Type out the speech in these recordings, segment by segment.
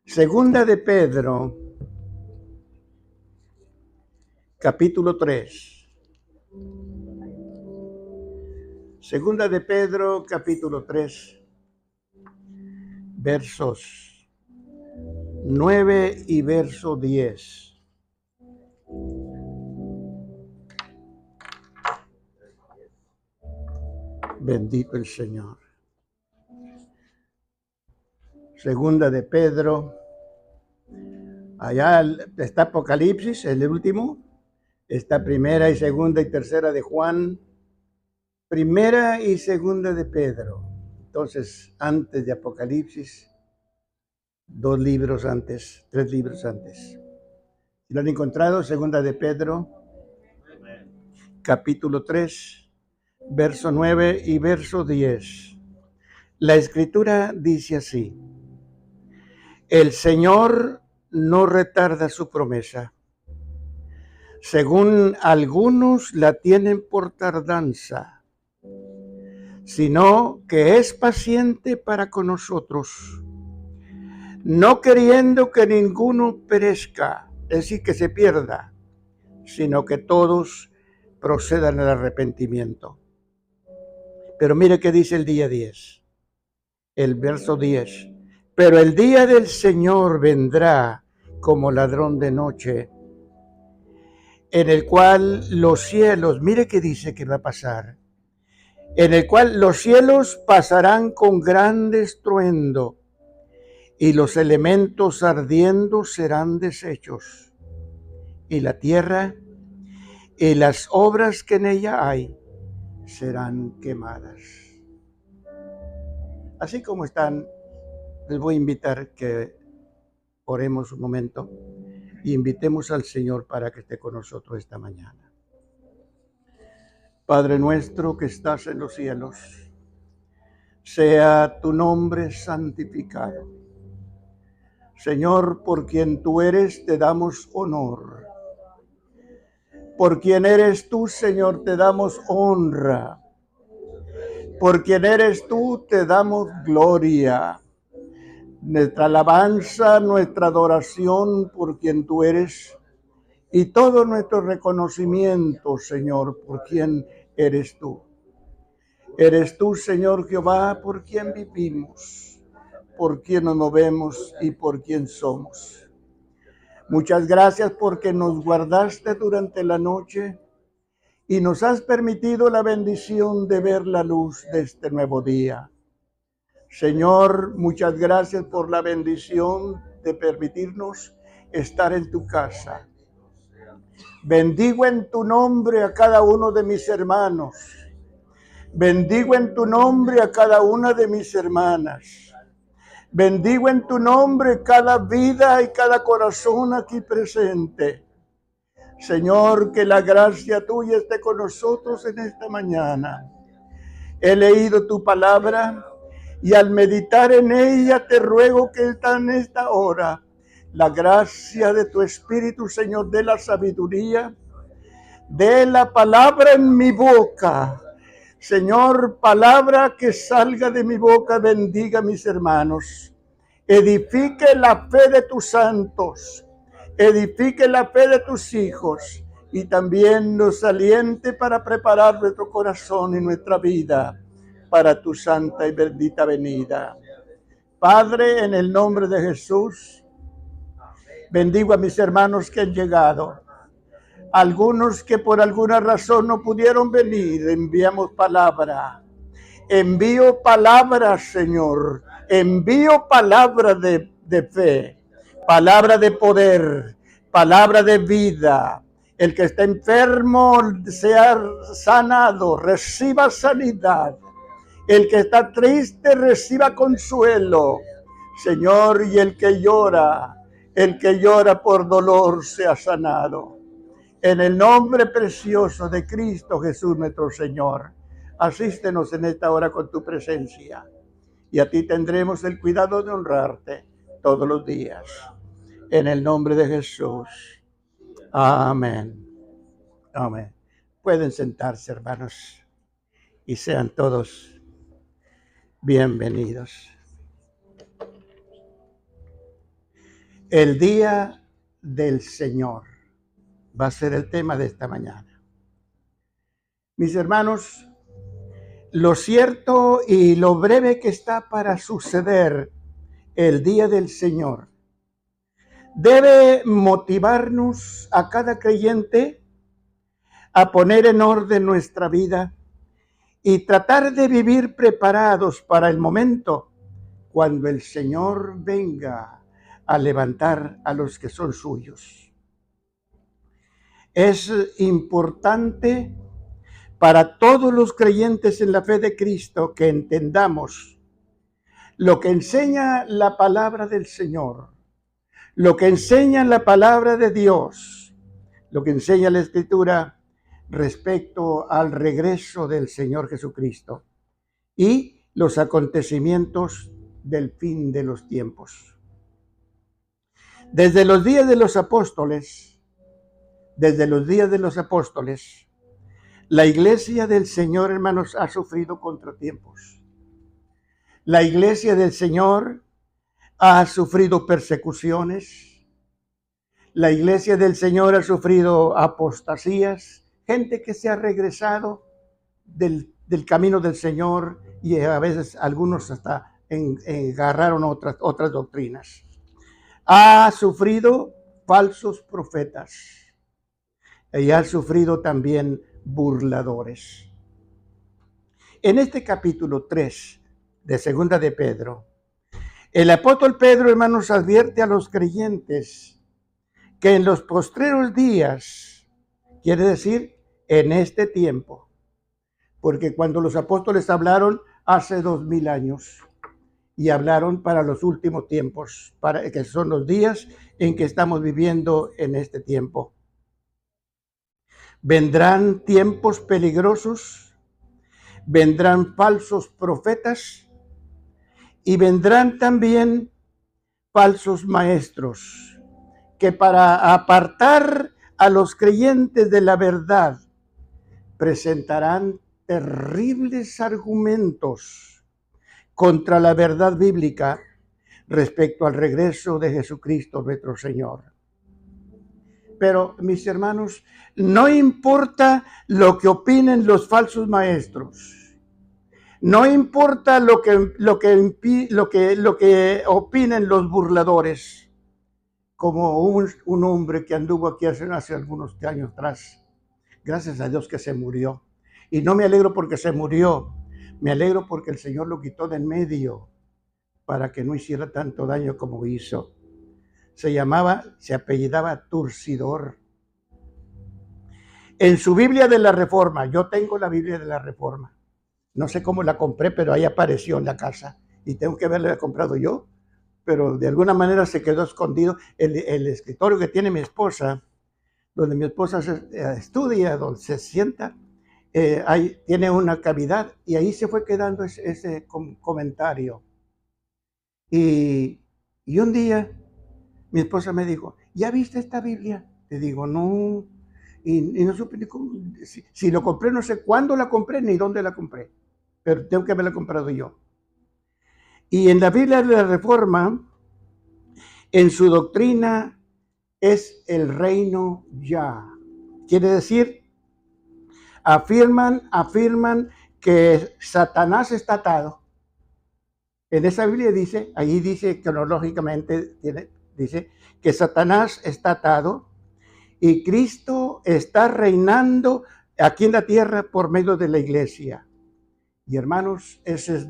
Segunda de Pedro, capítulo 3. Segunda de Pedro, capítulo 3, versos 9 y verso 10. Bendito el Señor. Segunda de Pedro, allá está Apocalipsis, el último, está primera y segunda y tercera de Juan, primera y segunda de Pedro. Entonces, antes de Apocalipsis, 2 libros antes, 3 libros antes. Si lo han encontrado, segunda de Pedro, capítulo 3, verso 9 y verso 10. La escritura dice así: el Señor no retarda su promesa, según algunos la tienen por tardanza, sino que es paciente para con nosotros, no queriendo que ninguno perezca, es decir, que se pierda, sino que todos procedan al arrepentimiento. Pero mire qué dice el día 10, el verso 10. Pero el día del Señor vendrá como ladrón de noche, en el cual los cielos, mire qué dice que va a pasar, en el cual los cielos pasarán con gran estruendo y los elementos ardiendo serán deshechos, y la tierra y las obras que en ella hay serán quemadas. Así como están, les voy a invitar que oremos un momento y invitemos al Señor para que esté con nosotros esta mañana. Padre nuestro que estás en los cielos, sea tu nombre santificado. Señor, por quien tú eres, te damos honor. Por quien eres tú, Señor, te damos honra. Por quien eres tú, te damos gloria. Nuestra alabanza, nuestra adoración por quien tú eres, y todo nuestro reconocimiento, Señor, por quien eres tú. Eres tú, Señor Jehová, por quien vivimos, por quien nos movemos y por quien somos. Muchas gracias porque nos guardaste durante la noche y nos has permitido la bendición de ver la luz de este nuevo día. Señor, muchas gracias por la bendición de permitirnos estar en tu casa. Bendigo en tu nombre a cada uno de mis hermanos. Bendigo en tu nombre a cada una de mis hermanas. Bendigo en tu nombre cada vida y cada corazón aquí presente. Señor, que la gracia tuya esté con nosotros en esta mañana. He leído tu palabra y al meditar en ella te ruego que en esta hora la gracia de tu Espíritu, Señor, de la sabiduría, de la palabra en mi boca. Señor, palabra que salga de mi boca, bendiga a mis hermanos. Edifique la fe de tus santos. Edifique la fe de tus hijos. Y también nos aliente para preparar nuestro corazón y nuestra vida para tu santa y bendita venida. Padre, en el nombre de Jesús, bendigo a mis hermanos que han llegado. Algunos que por alguna razón no pudieron venir, enviamos palabra. Envío palabra, Señor. Envío palabra de fe, palabra de poder, palabra de vida. El que está enfermo sea sanado, reciba sanidad. El que está triste reciba consuelo, Señor, y el que llora por dolor sea sanado. En el nombre precioso de Cristo Jesús nuestro Señor, asístenos en esta hora con tu presencia y a ti tendremos el cuidado de honrarte todos los días. En el nombre de Jesús. Amén. Amén. Pueden sentarse, hermanos, y sean todos bienvenidos. El día del Señor va a ser el tema de esta mañana. Mis hermanos, lo cierto y lo breve que está para suceder el día del Señor debe motivarnos a cada creyente a poner en orden nuestra vida y tratar de vivir preparados para el momento cuando el Señor venga a levantar a los que son suyos. Es importante para todos los creyentes en la fe de Cristo que entendamos lo que enseña la palabra del Señor, lo que enseña la palabra de Dios, lo que enseña la Escritura respecto al regreso del Señor Jesucristo y los acontecimientos del fin de los tiempos. Desde los días de los apóstoles, la iglesia del Señor, hermanos, ha sufrido contratiempos. La iglesia del Señor ha sufrido persecuciones. La iglesia del Señor ha sufrido apostasías, gente que se ha regresado del camino del Señor y a veces algunos hasta agarraron otras doctrinas. Ha sufrido falsos profetas y ha sufrido también burladores. En este capítulo 3 de Segunda de Pedro, el apóstol Pedro, hermanos, advierte a los creyentes que en los postreros días, quiere decir en este tiempo, porque cuando los apóstoles hablaron hace 2000 años y hablaron para los últimos tiempos, para que son los días en que estamos viviendo en este tiempo. Vendrán tiempos peligrosos, vendrán falsos profetas y vendrán también falsos maestros que para apartar a los creyentes de la verdad presentarán terribles argumentos contra la verdad bíblica respecto al regreso de Jesucristo nuestro Señor. Pero, mis hermanos, no importa lo que opinen los falsos maestros, no importa lo que opinen los burladores, como un hombre que anduvo aquí hace algunos años atrás. Gracias a Dios que se murió. Y no me alegro porque se murió, me alegro porque el Señor lo quitó de en medio para que no hiciera tanto daño como hizo. Se apellidaba Turcidor. En su Biblia de la Reforma, yo tengo la Biblia de la Reforma. No sé cómo la compré, pero ahí apareció en la casa. Y tengo que haberla comprado yo, pero de alguna manera se quedó escondido. El escritorio que tiene mi esposa, donde mi esposa estudia, donde se sienta, ahí tiene una cavidad y ahí se fue quedando ese comentario. Y un día mi esposa me dijo, ¿ya viste esta Biblia? Le digo, no. Y no supe ni cómo, si lo compré, no sé cuándo la compré ni dónde la compré, pero tengo que haberla comprado yo. Y en la Biblia de la Reforma, en su doctrina, es el reino ya. Quiere decir, afirman que Satanás está atado. En esa Biblia dice, ahí dice cronológicamente, dice que Satanás está atado y Cristo está reinando aquí en la tierra por medio de la iglesia. Y hermanos, esa es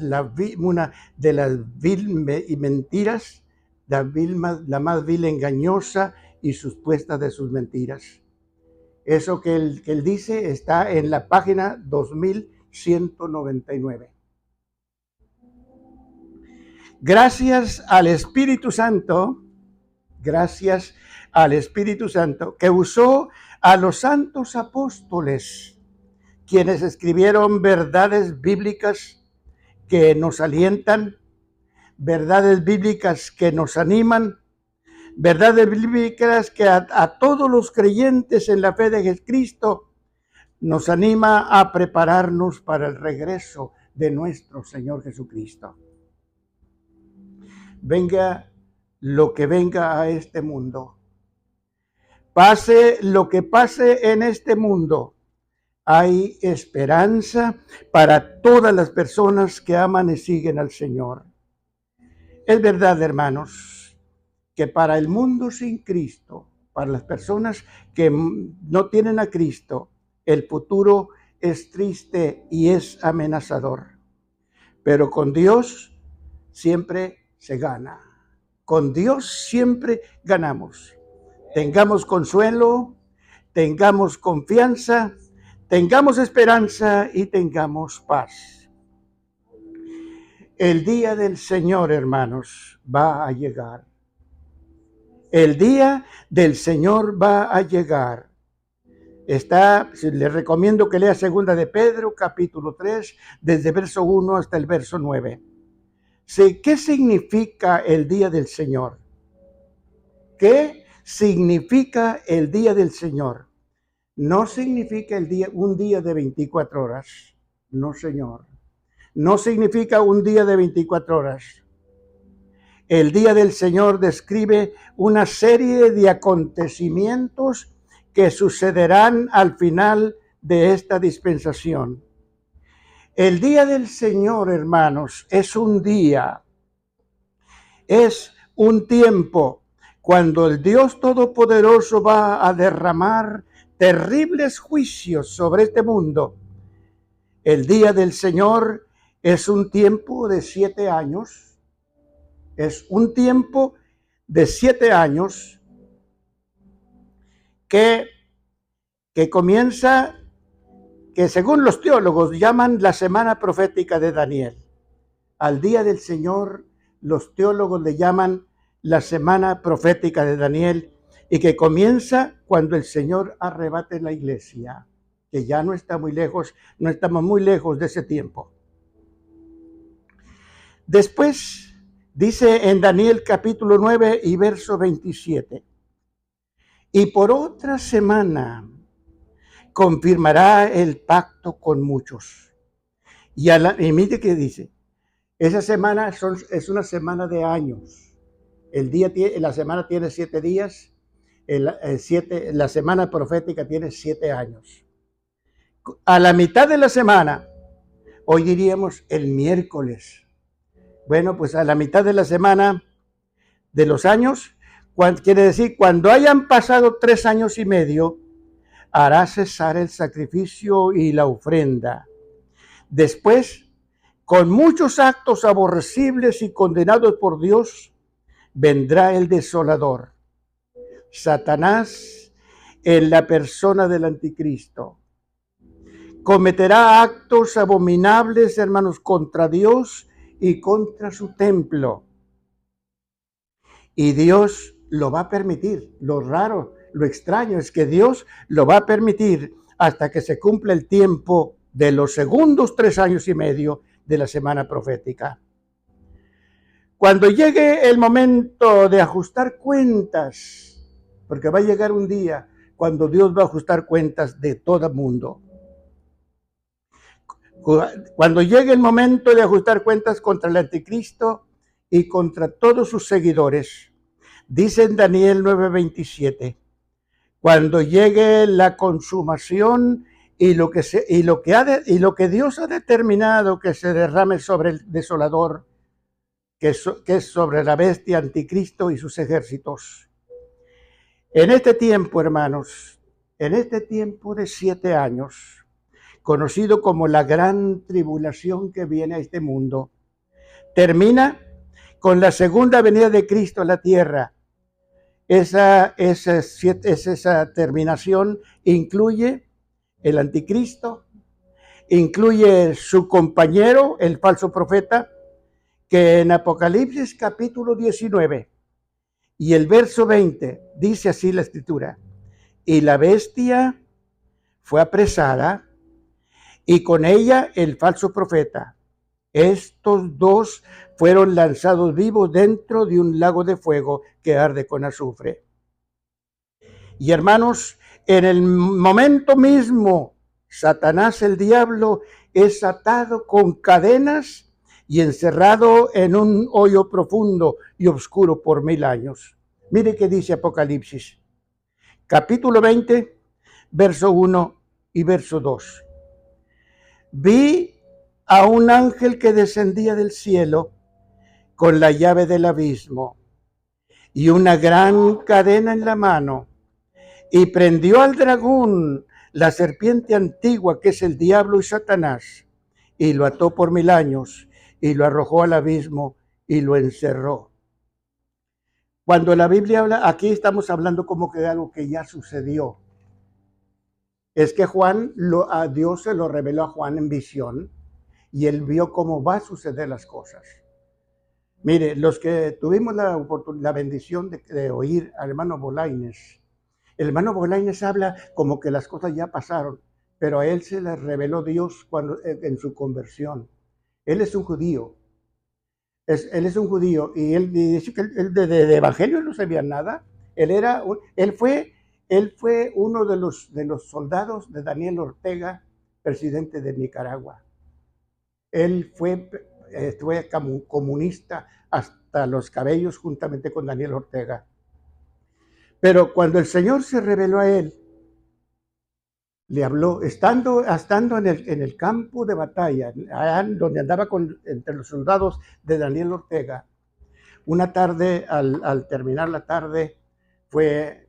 una de las vil mentiras, la más vil engañosa y supuesta de sus mentiras. Eso que él dice está en la página 2199. Gracias al Espíritu Santo que usó a los santos apóstoles, quienes escribieron verdades bíblicas que nos alientan, verdades bíblicas que nos animan, verdades bíblicas que a todos los creyentes en la fe de Jesucristo nos anima a prepararnos para el regreso de nuestro Señor Jesucristo. Venga lo que venga a este mundo. Pase lo que pase en este mundo, hay esperanza para todas las personas que aman y siguen al Señor. Es verdad, hermanos, que para el mundo sin Cristo, para las personas que no tienen a Cristo, el futuro es triste y es amenazador. Pero con Dios siempre se gana. Con Dios siempre ganamos. Tengamos consuelo, tengamos confianza, tengamos esperanza y tengamos paz. El día del Señor, hermanos, va a llegar. El día del Señor va a llegar. Les recomiendo que lea 2 de Pedro, capítulo 3, desde verso 1 hasta el verso 9. Sí, ¿qué significa el día del Señor? ¿Qué significa el día del Señor? No significa un día de 24 horas. No, Señor. No significa un día de 24 horas. El día del Señor describe una serie de acontecimientos que sucederán al final de esta dispensación. El día del Señor, hermanos, es un tiempo cuando el Dios Todopoderoso va a derramar terribles juicios sobre este mundo. El día del Señor es un tiempo de 7 años. Es un tiempo de 7 años que comienza, que según los teólogos llaman la semana profética de Daniel. Al día del Señor, los teólogos le llaman la semana profética de Daniel, y que comienza cuando el Señor arrebate la iglesia, que ya no está muy lejos, no estamos muy lejos de ese tiempo. Después dice en Daniel capítulo 9 y verso 27, y por otra semana confirmará el pacto con muchos. Y mire que dice, esa semana es una semana de años. La semana tiene 7 días, la semana profética tiene 7 años. A la mitad de la semana, hoy diríamos el miércoles. Bueno, pues a la mitad de la semana de los años, quiere decir, cuando hayan pasado 3 años y medio, hará cesar el sacrificio y la ofrenda. Después, con muchos actos aborrecibles y condenados por Dios, vendrá el desolador, Satanás, en la persona del anticristo. Cometerá actos abominables, hermanos, contra Dios y contra su templo. Y Dios lo va a permitir. Lo raro, lo extraño es que Dios lo va a permitir hasta que se cumpla el tiempo de los segundos 3 años y medio de la semana profética. Cuando llegue el momento de ajustar cuentas, porque va a llegar un día cuando Dios va a ajustar cuentas de todo el mundo. Cuando llegue el momento de ajustar cuentas contra el anticristo y contra todos sus seguidores, dice en Daniel 9:27, cuando llegue la consumación y lo que Dios ha determinado que se derrame sobre el desolador, que es sobre la bestia anticristo y sus ejércitos. En este tiempo, hermanos, en este tiempo de 7 años, conocido como la gran tribulación que viene a este mundo, termina con la segunda venida de Cristo a la tierra. Esa terminación incluye el anticristo, incluye su compañero, el falso profeta, que en Apocalipsis capítulo 19 y el verso 20 dice así la escritura: y la bestia fue apresada y con ella el falso profeta. Estos dos fueron lanzados vivos dentro de un lago de fuego que arde con azufre. Y hermanos, en el momento mismo, Satanás, el diablo, es atado con cadenas y encerrado en un hoyo profundo y oscuro por 1000 años. Mire qué dice Apocalipsis, capítulo 20, verso 1 y verso 2. Vi a un ángel que descendía del cielo con la llave del abismo y una gran cadena en la mano, y prendió al dragón, la serpiente antigua, que es el diablo y Satanás, y lo ató por 1000 años, y lo arrojó al abismo y lo encerró. Cuando la Biblia habla, aquí estamos hablando como que de algo que ya sucedió. Es que a Dios se lo reveló a Juan en visión, y él vio cómo va a suceder las cosas. Mire, los que tuvimos la bendición de oír al hermano Bolañes, el hermano Bolañes habla como que las cosas ya pasaron, pero a él se le reveló Dios en su conversión. Él es un judío. Él es un judío y él dice que él de evangelio no sabía nada. Él fue uno de los soldados de Daniel Ortega, presidente de Nicaragua. Él fue comunista hasta los cabellos juntamente con Daniel Ortega. Pero cuando el Señor se reveló a él, le habló, estando en el campo de batalla, donde andaba entre los soldados de Daniel Ortega. Una tarde, al terminar la tarde,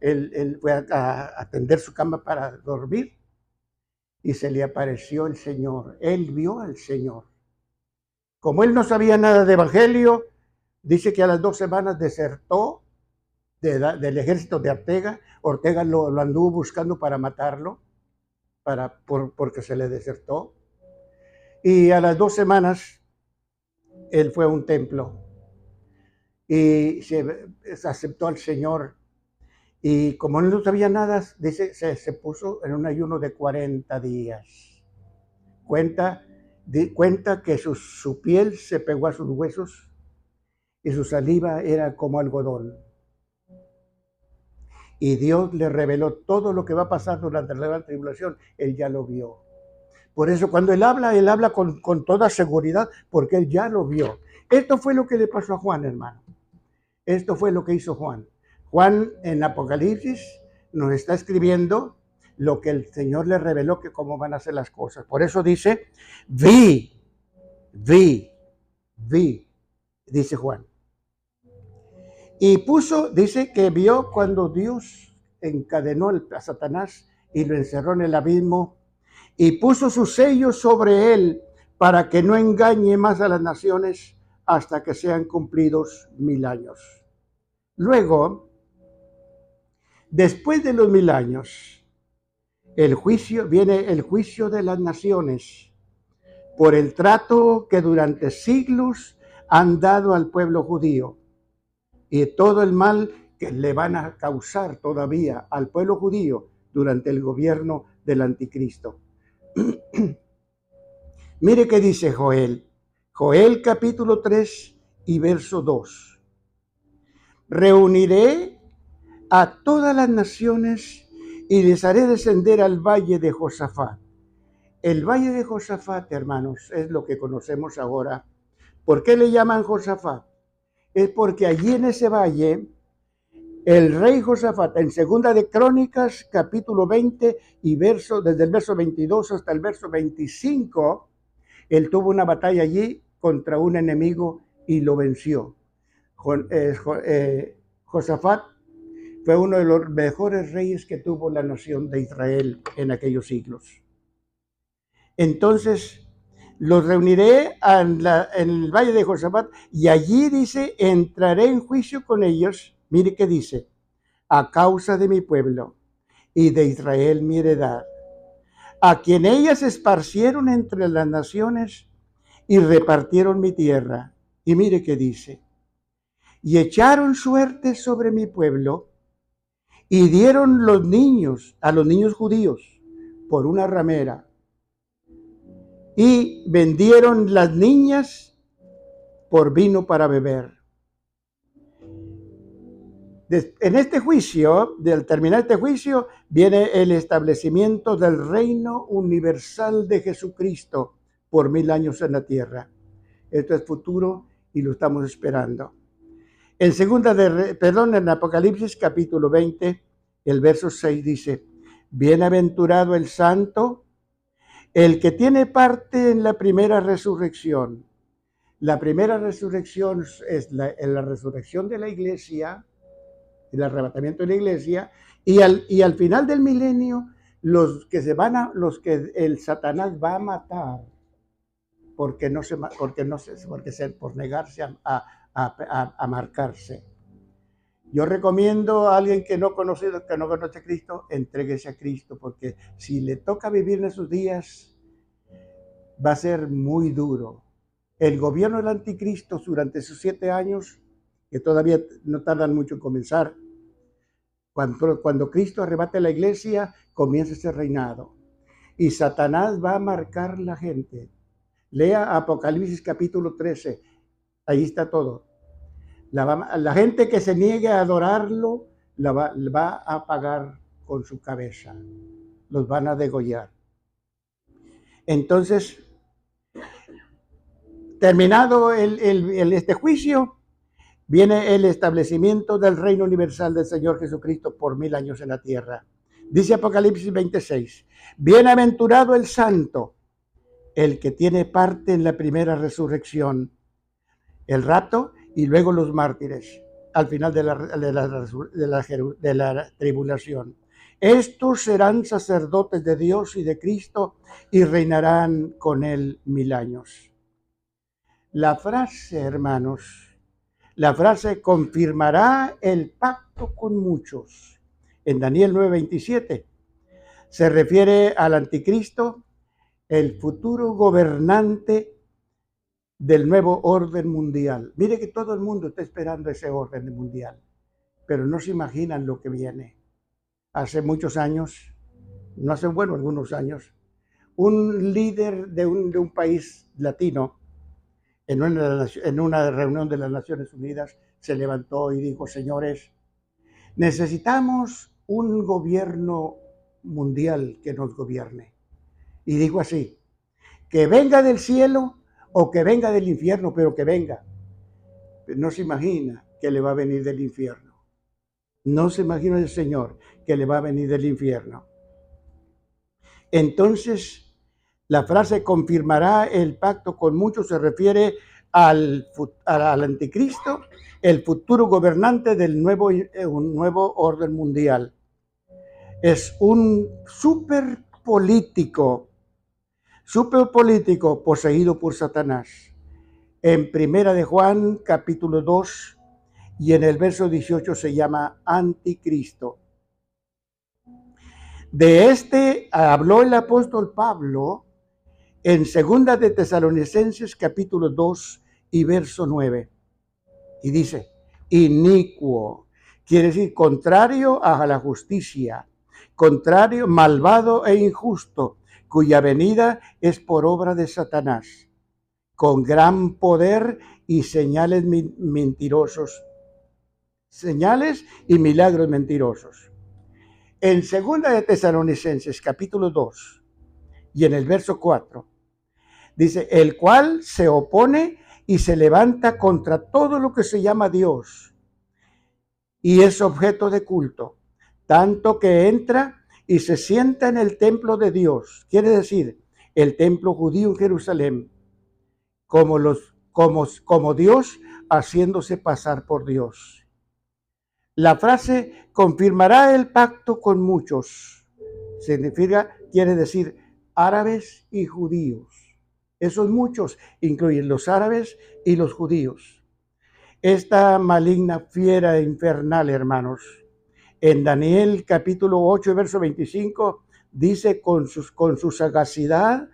él fue a atender su cama para dormir y se le apareció el Señor. Él vio al Señor. Como él no sabía nada de evangelio, dice que a las 2 semanas desertó del ejército de Ortega. Ortega lo anduvo buscando para matarlo, porque se le desertó. Y a las 2 semanas, él fue a un templo y se aceptó al Señor. Y como él no sabía nada, dice, se puso en un ayuno de 40 días. Cuenta que su piel se pegó a sus huesos y su saliva era como algodón. Y Dios le reveló todo lo que va a pasar durante la gran tribulación. Él ya lo vio. Por eso cuando él habla con toda seguridad, porque él ya lo vio. Esto fue lo que le pasó a Juan, hermano. Esto fue lo que hizo Juan. Juan en Apocalipsis nos está escribiendo lo que el Señor le reveló, que cómo van a ser las cosas. Por eso dice, vi, dice Juan. Y dice que vio cuando Dios encadenó a Satanás y lo encerró en el abismo y puso su sello sobre él para que no engañe más a las naciones hasta que sean cumplidos 1000 años. Luego, después de los 1000 años, viene el juicio de las naciones por el trato que durante siglos han dado al pueblo judío y todo el mal que le van a causar todavía al pueblo judío durante el gobierno del anticristo. Mire qué dice Joel capítulo 3 y verso 2. Reuniré a todas las naciones y les haré descender al valle de Josafat. El valle de Josafat, hermanos, es lo que conocemos ahora. ¿Por qué le llaman Josafat? Es porque allí en ese valle, el rey Josafat, en Segunda de Crónicas, capítulo 20, y desde el verso 22 hasta el verso 25, él tuvo una batalla allí contra un enemigo y lo venció. Josafat fue uno de los mejores reyes que tuvo la nación de Israel en aquellos siglos. Entonces, los reuniré en el valle de Josafat y allí dice, entraré en juicio con ellos. Mire qué dice, a causa de mi pueblo y de Israel mi heredad, a quien ellas esparcieron entre las naciones y repartieron mi tierra. Y mire qué dice, y echaron suerte sobre mi pueblo y dieron a los niños judíos por una ramera, y vendieron las niñas por vino para beber. En este juicio, al terminar este juicio, viene el establecimiento del reino universal de Jesucristo por 1000 años en la tierra. Esto es futuro y lo estamos esperando. En Apocalipsis capítulo 20, el verso 6 dice, bienaventurado el santo, el que tiene parte en la primera resurrección. La primera resurrección es la resurrección de la iglesia, el arrebatamiento de la iglesia, y al final del milenio, los que el Satanás va a matar por negarse a marcarse. Yo recomiendo a alguien que no conoce a Cristo, entréguese a Cristo, porque si le toca vivir en esos días, va a ser muy duro. El gobierno del anticristo durante esos 7 años, que todavía no tardan mucho en comenzar, cuando Cristo arrebate la iglesia, comienza ese reinado. Y Satanás va a marcar la gente. Lea Apocalipsis capítulo 13, ahí está todo. La gente que se niegue a adorarlo, va a pagar con su cabeza. Los van a degollar. Entonces, terminado este juicio, viene el establecimiento del reino universal del Señor Jesucristo por 1000 años en la tierra. Dice Apocalipsis 26, bienaventurado el santo, el que tiene parte en la primera resurrección, el rapto y luego los mártires al final de la tribulación. Estos serán sacerdotes de Dios y de Cristo y reinarán con él 1000 años. La frase, hermanos, confirmará el pacto con muchos. En Daniel 9:27 se refiere al anticristo, el futuro gobernante del nuevo orden mundial. Mire que todo el mundo está esperando ese orden mundial, pero no se imaginan lo que viene. Hace muchos años, no hace, algunos años, un líder de un país latino, en una reunión de las Naciones Unidas, se levantó y dijo, señores, necesitamos un gobierno mundial que nos gobierne. Y dijo así, que venga del cielo o que venga del infierno, pero que venga. No se imagina que le va a venir del infierno. No se imagina el Señor que le va a venir del infierno. Entonces, la frase confirmará el pacto con muchos se refiere al anticristo, el futuro gobernante del un nuevo orden mundial. Es un super político poseído por Satanás. En Primera de Juan, capítulo 2, y en el verso 18 se llama anticristo. De este habló el apóstol Pablo en Segunda de Tesalonicenses, capítulo 2 y verso 9. Y dice, inicuo, quiere decir contrario a la justicia, contrario, malvado e injusto, cuya venida es por obra de Satanás, con gran poder y señales mentirosos, señales y milagros mentirosos. En Segunda de Tesalonicenses, capítulo 2, y en el verso 4, dice, el cual se opone y se levanta contra todo lo que se llama Dios y es objeto de culto, tanto que entra y se sienta en el templo de Dios, quiere decir, el templo judío en Jerusalén, como Dios haciéndose pasar por Dios. La frase confirmará el pacto con muchos. Quiere decir árabes y judíos. Esos muchos incluyen los árabes y los judíos. Esta maligna fiera infernal, hermanos, en Daniel capítulo 8, verso 25, dice con su sagacidad,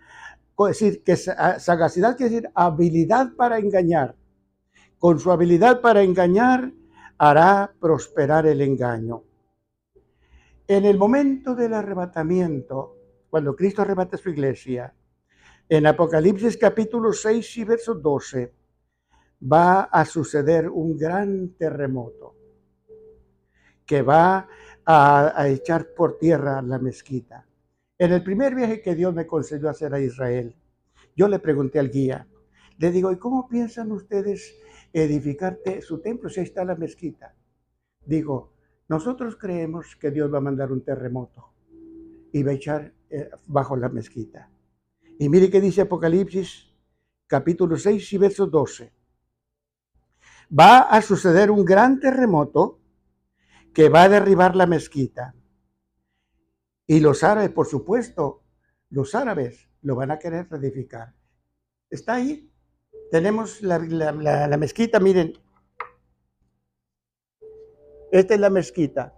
es decir, que sagacidad quiere decir habilidad para engañar. Con su habilidad para engañar, hará prosperar el engaño. En el momento del arrebatamiento, cuando Cristo arrebata su iglesia, en Apocalipsis capítulo 6 y verso 12, va a suceder un gran terremoto que va a echar por tierra la mezquita. En el primer viaje que Dios me concedió hacer a Israel, yo le pregunté al guía, Le digo, ¿y cómo piensan ustedes edificarte su templo si ahí está la mezquita? Digo, nosotros creemos que Dios va a mandar un terremoto y va a echar bajo la mezquita. Y mire qué dice Apocalipsis, capítulo 6 y verso 12. Va a suceder un gran terremoto que va a derribar la mezquita. Y los árabes, por supuesto, los árabes lo van a querer reedificar. Está ahí. Tenemos la mezquita, miren. Esta es la mezquita.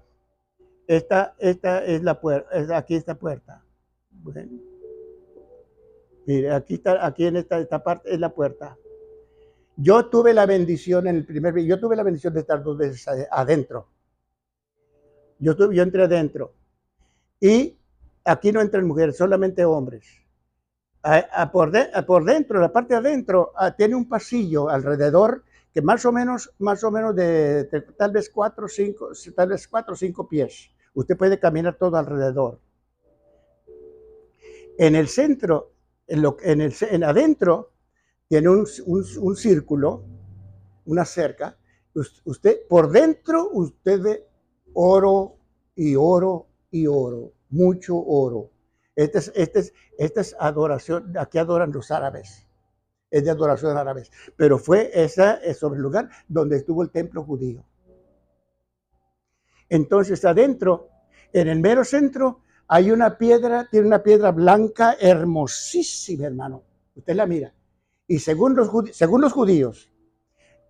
Esta es la puerta. Aquí está la puerta. Bueno, mire, aquí en esta parte es la puerta. Yo tuve la bendición en el primer video, yo tuve la bendición de estar 2 veces adentro. Yo entré adentro. Y aquí no entran mujeres, solamente hombres. Por dentro, la parte de adentro, tiene un pasillo alrededor que más o menos de tal vez 4 o 5 pies. Usted puede caminar todo alrededor. En el centro, adentro, tiene un círculo, una cerca. Usted, por dentro, usted ve oro y oro y oro, mucho oro. Esta es adoración, aquí adoran los árabes, es de adoración árabes, pero fue sobre el lugar donde estuvo el templo judío. Entonces adentro, en el mero centro, hay una piedra, tiene una piedra blanca hermosísima, hermano. Usted la mira. Y según los judíos,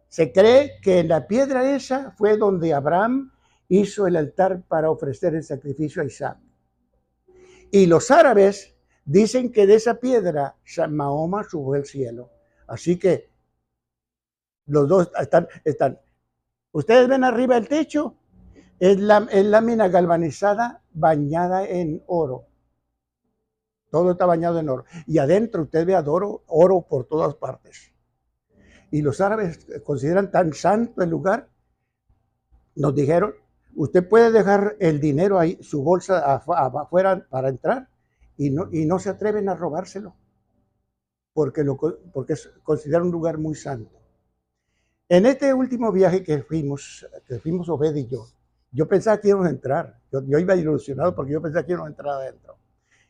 se cree que en la piedra esa fue donde Abraham hizo el altar para ofrecer el sacrificio a Isaac. Y los árabes dicen que de esa piedra Mahoma subió al cielo. Así que los dos están. Ustedes ven arriba el techo, es lámina galvanizada bañada en oro. Todo está bañado en oro. Y adentro usted ve oro por todas partes. Y los árabes consideran tan santo el lugar. Nos dijeron, usted puede dejar el dinero ahí, su bolsa afuera para entrar, y no se atreven a robárselo, porque consideran un lugar muy santo. En este último viaje que fuimos Obed y yo pensaba que íbamos a entrar. Yo iba ilusionado porque yo pensaba que íbamos a entrar adentro.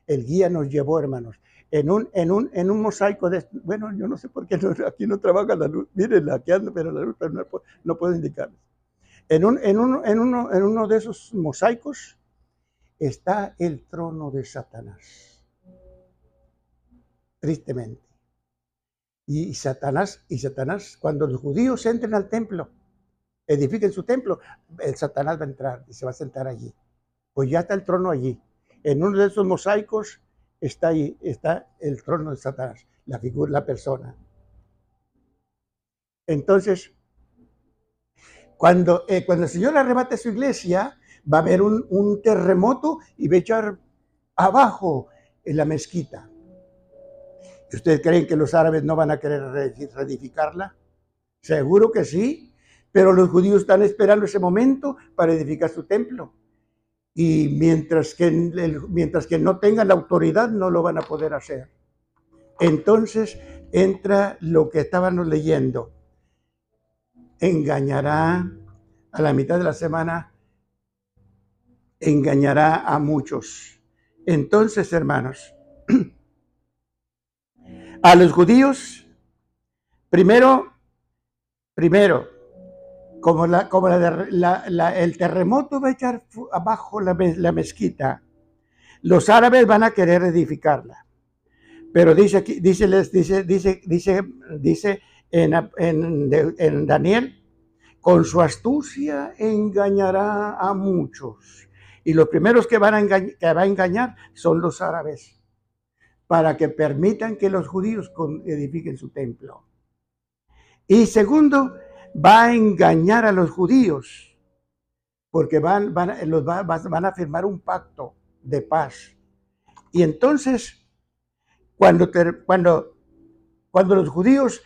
El guía nos llevó, hermanos, en un mosaico bueno, yo no sé por qué aquí no trabaja la luz. Miren, aquí ando, pero la luz, pero no puedo indicarles. En uno de esos mosaicos está el trono de Satanás. Tristemente. Y Satanás, cuando los judíos entren al templo, edifiquen su templo, el Satanás va a entrar y se va a sentar allí. Pues ya está el trono allí. En uno de esos mosaicos está el trono de Satanás, la figura, la persona. Entonces, cuando el Señor arrebate su iglesia, va a haber un terremoto y va a echar abajo en la mezquita. ¿Ustedes creen que los árabes no van a querer reedificarla? Seguro que sí, pero los judíos están esperando ese momento para edificar su templo. Y mientras que no tengan la autoridad, no lo van a poder hacer. Entonces entra lo que estábamos leyendo. Engañará a la mitad de la semana, engañará a muchos. Entonces, hermanos, a los judíos, primero, como el terremoto va a echar abajo la mezquita, los árabes van a querer edificarla. Pero dice en Daniel, con su astucia engañará a muchos. Y los primeros que va a engañar son los árabes, para que permitan que los judíos edifiquen su templo. Y segundo, va a engañar a los judíos, porque van a firmar un pacto de paz. Y entonces, cuando los judíos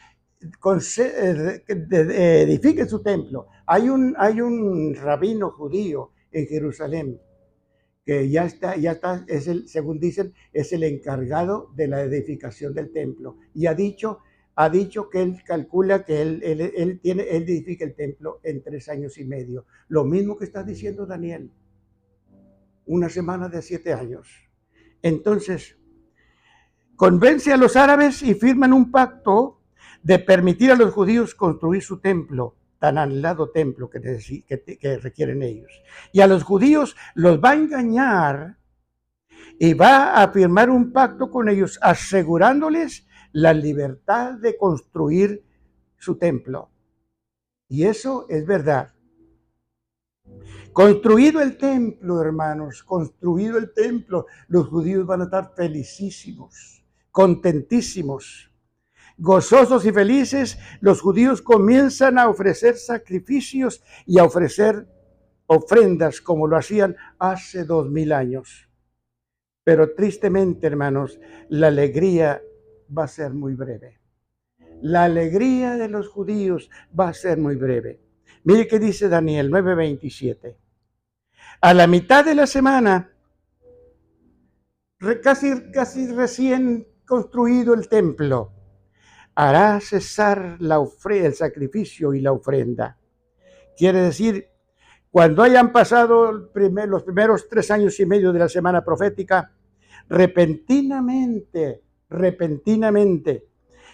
edifiquen su templo, hay un rabino judío en Jerusalén que ya está, según dicen, es el encargado de la edificación del templo. Y ha dicho, ha dicho que él calcula que él edifica el templo en 3 años y medio. Lo mismo que está diciendo Daniel. Una semana de 7 años. Entonces, convence a los árabes y firman un pacto de permitir a los judíos construir su templo, tan anhelado templo que requieren ellos. Y a los judíos los va a engañar y va a firmar un pacto con ellos, asegurándoles la libertad de construir su templo. Y eso es verdad. Construido el templo, hermanos, construido el templo, los judíos van a estar felicísimos, contentísimos, gozosos y felices. Los judíos comienzan a ofrecer sacrificios y a ofrecer ofrendas como lo hacían hace 2000 años. Pero tristemente, hermanos, la alegría va a ser muy breve. La alegría de los judíos va a ser muy breve. Mire qué dice Daniel 9:27. A la mitad de la semana, casi recién construido el templo, hará cesar el sacrificio y la ofrenda. Quiere decir, cuando hayan pasado los primeros 3 años y medio de la semana profética, repentinamente,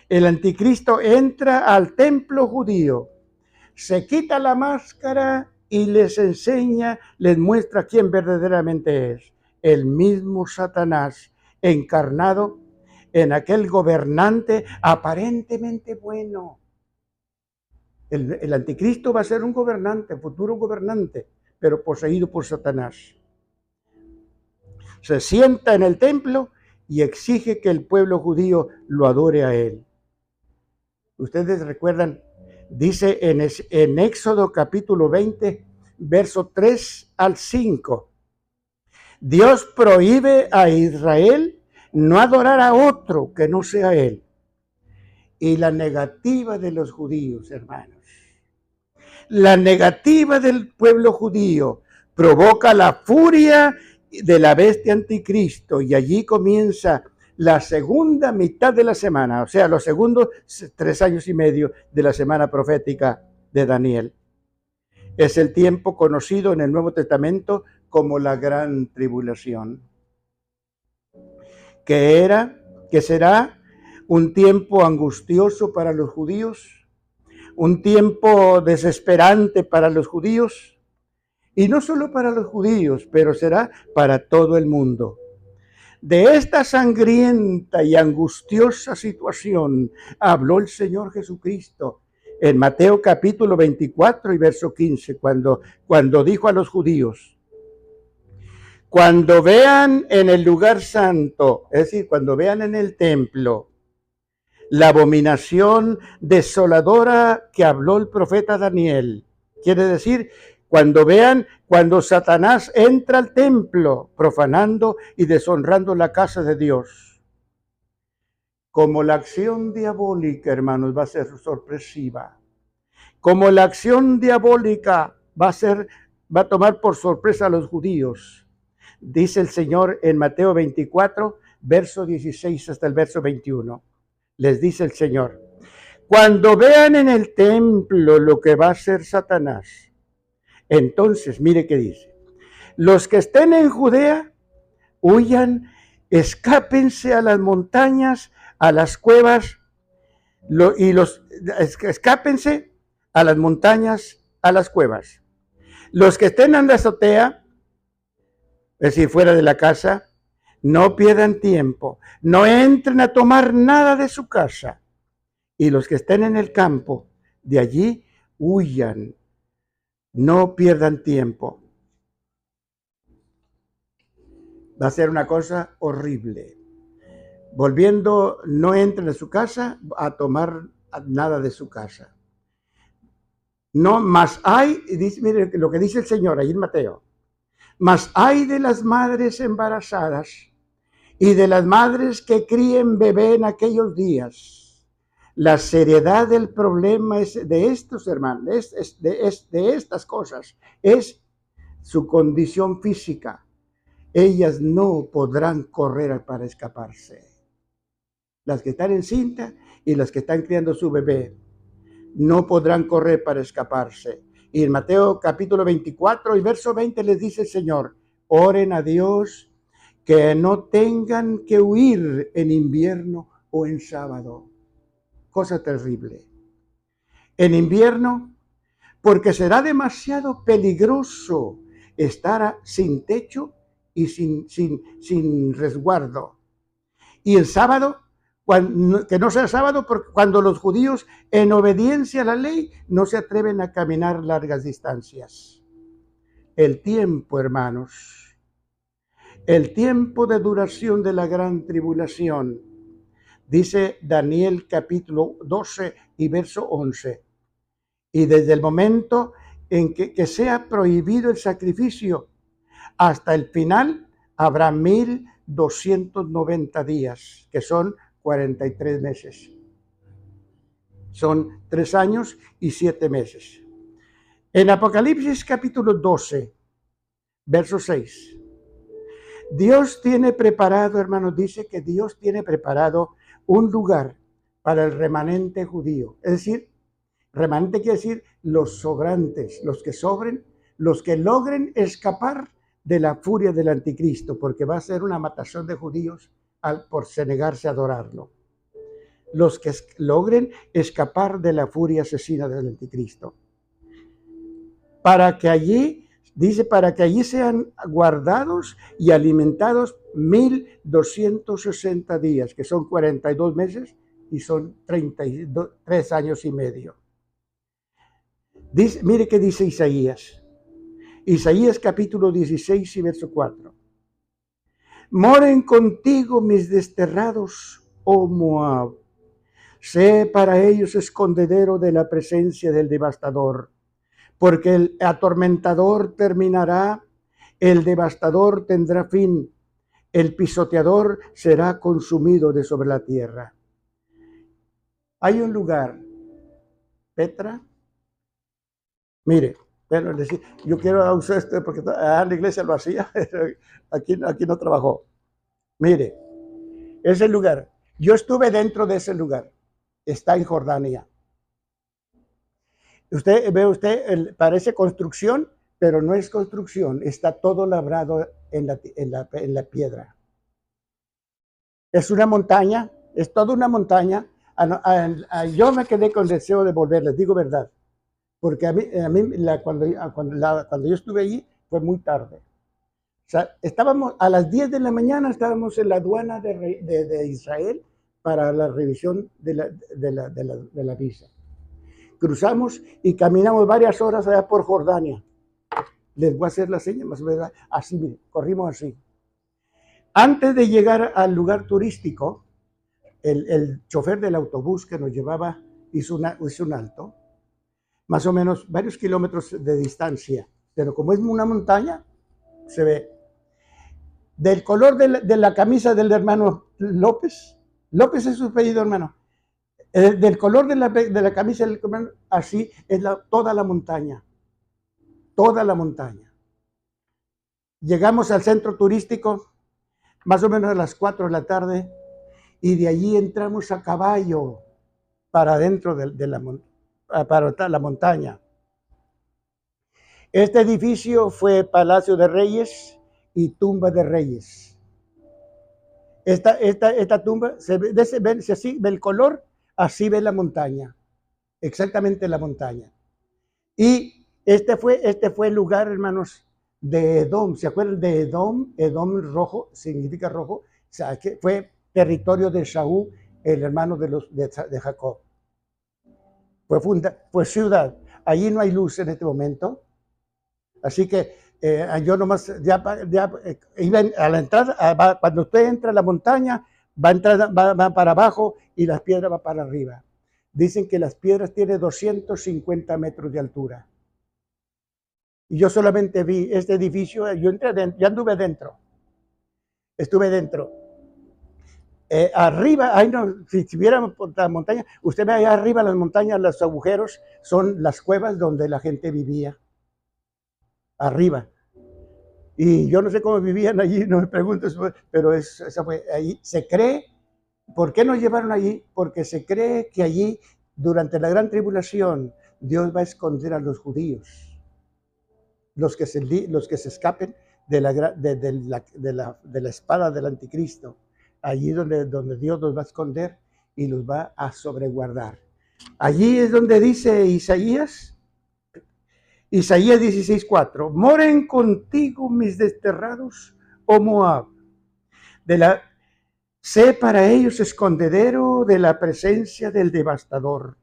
el anticristo entra al templo judío, se quita la máscara y les enseña, les muestra quién verdaderamente es. El mismo Satanás encarnado en aquel gobernante aparentemente bueno. El anticristo va a ser un gobernante, futuro gobernante, pero poseído por Satanás. Se sienta en el templo y exige que el pueblo judío lo adore a él. Ustedes recuerdan, dice en Éxodo capítulo 20, verso 3 al 5. Dios prohíbe a Israel no adorar a otro que no sea él. Y la negativa de los judíos, hermanos, la negativa del pueblo judío provoca la furia de la bestia anticristo, y allí comienza la segunda mitad de la semana, o sea, los segundos 3 años y medio de la semana profética de Daniel. Es el tiempo conocido en el Nuevo Testamento como la gran tribulación, que será un tiempo angustioso para los judíos, un tiempo desesperante para los judíos, y no solo para los judíos, pero será para todo el mundo. De esta sangrienta y angustiosa situación habló el Señor Jesucristo en Mateo capítulo 24 y verso 15, cuando dijo a los judíos: cuando vean en el lugar santo, es decir, cuando vean en el templo, la abominación desoladora que habló el profeta Daniel, quiere decir, cuando Satanás entra al templo profanando y deshonrando la casa de Dios. Como la acción diabólica, hermanos, va a ser sorpresiva. Como la acción diabólica va a tomar por sorpresa a los judíos. Dice el Señor en Mateo 24, verso 16 hasta el verso 21. Les dice el Señor: cuando vean en el templo lo que va a hacer Satanás, entonces, mire qué dice: los que estén en Judea, huyan, escápense a las montañas, a las cuevas, escápense a las montañas, a las cuevas. Los que estén en la azotea, es decir, fuera de la casa, no pierdan tiempo, no entren a tomar nada de su casa. Y los que estén en el campo, de allí huyan, no pierdan tiempo. Va a ser una cosa horrible. Volviendo, no entren a su casa a tomar nada de su casa. No, más hay, mire lo que dice el Señor ahí en Mateo: mas hay de las madres embarazadas y de las madres que críen bebé en aquellos días. La seriedad del problema es de estos hermanos, de estas cosas, es su condición física. Ellas no podrán correr para escaparse. las que están encinta y las que están criando su bebé. No podrán correr para escaparse. Y en Mateo capítulo 24 y verso 20 les dice el Señor, oren a Dios que no tengan que huir en invierno o en sábado. Cosa terrible. En invierno, porque será demasiado peligroso estar sin techo y sin resguardo. Y el sábado, que no sea sábado, porque cuando los judíos, en obediencia a la ley, no se atreven a caminar largas distancias. El tiempo, hermanos, el tiempo de duración de la gran tribulación, dice Daniel capítulo 12 y verso 11. Y desde el momento en que sea prohibido el sacrificio hasta el final, habrá 1290 días, que son 43 meses. Son 3 años y 7 meses. En Apocalipsis capítulo 12, verso 6. Dios tiene preparado, hermanos, dice que Dios tiene preparado un lugar para el remanente judío. Es decir, remanente quiere decir los sobrantes, los que sobren, los que logren escapar de la furia del anticristo, porque va a ser una matazón de judíos por negarse a adorarlo. Los que logren escapar de la furia asesina del anticristo. Para que allí, dice, para que allí sean guardados y alimentados 1260 días, que son 42 meses y son 3 años y medio. Dice, mire qué dice Isaías. Isaías capítulo 16 y verso 4. Moren contigo mis desterrados, oh Moab. Sé para ellos escondedero de la presencia del devastador, porque el atormentador terminará, el devastador tendrá fin, el pisoteador será consumido de sobre la tierra. Hay un lugar, Petra. Mire, bueno, yo quiero usar esto porque en la iglesia lo hacía, aquí no trabajó. Mire, ese lugar, yo estuve dentro de ese lugar, está en Jordania. Parece construcción, pero no es construcción, está todo labrado en la piedra. Es una montaña, es toda una montaña. Yo me quedé con deseo de volver, les digo verdad, porque cuando yo estuve allí fue muy tarde. O sea, estábamos a las 10 de la mañana, estábamos en la aduana de Israel para la revisión de la visa. Cruzamos y caminamos varias horas allá por Jordania. Les voy a hacer la señal, más o menos así, corrimos así. Antes de llegar al lugar turístico, el chofer del autobús que nos llevaba hizo un alto, más o menos varios kilómetros de distancia, pero como es una montaña, se ve. Del color de la camisa del hermano López es su apellido, hermano, del color de la camisa del hermano, así es toda la montaña. Llegamos al centro turístico más o menos a las 4 de la tarde y de allí entramos a caballo para adentro para la montaña. Este edificio fue Palacio de Reyes y Tumba de Reyes. Esta tumba, se ve así, ve el color, así ve la montaña, exactamente la montaña. Y este fue el lugar, hermanos, de Edom. ¿Se acuerdan de Edom? Edom rojo, significa rojo. O sea, que fue territorio de Saúl, el hermano de Jacob. Fue ciudad. Allí no hay luz en este momento. Así que yo nomás, iba a la entrada, cuando usted entra a la montaña, va para abajo y las piedras van para arriba. Dicen que las piedras tienen 250 metros de altura. Y yo solamente vi este edificio, yo entré adentro, ya anduve dentro. Estuve dentro. Arriba, si viéramos por la montaña, usted ve allá arriba las montañas, los agujeros, son las cuevas donde la gente vivía. Arriba. Y yo no sé cómo vivían allí, no me pregunto, pero esa fue ahí. Se cree ¿Por qué nos llevaron allí? Porque se cree que allí, durante la gran tribulación, Dios va a esconder a los judíos, los que se escapen de la espada del anticristo. Allí donde Dios los va a esconder y los va a sobreguardar. Allí es donde dice Isaías 16:4, moren contigo mis desterrados, oh Moab, sé para ellos escondedero de la presencia del devastador,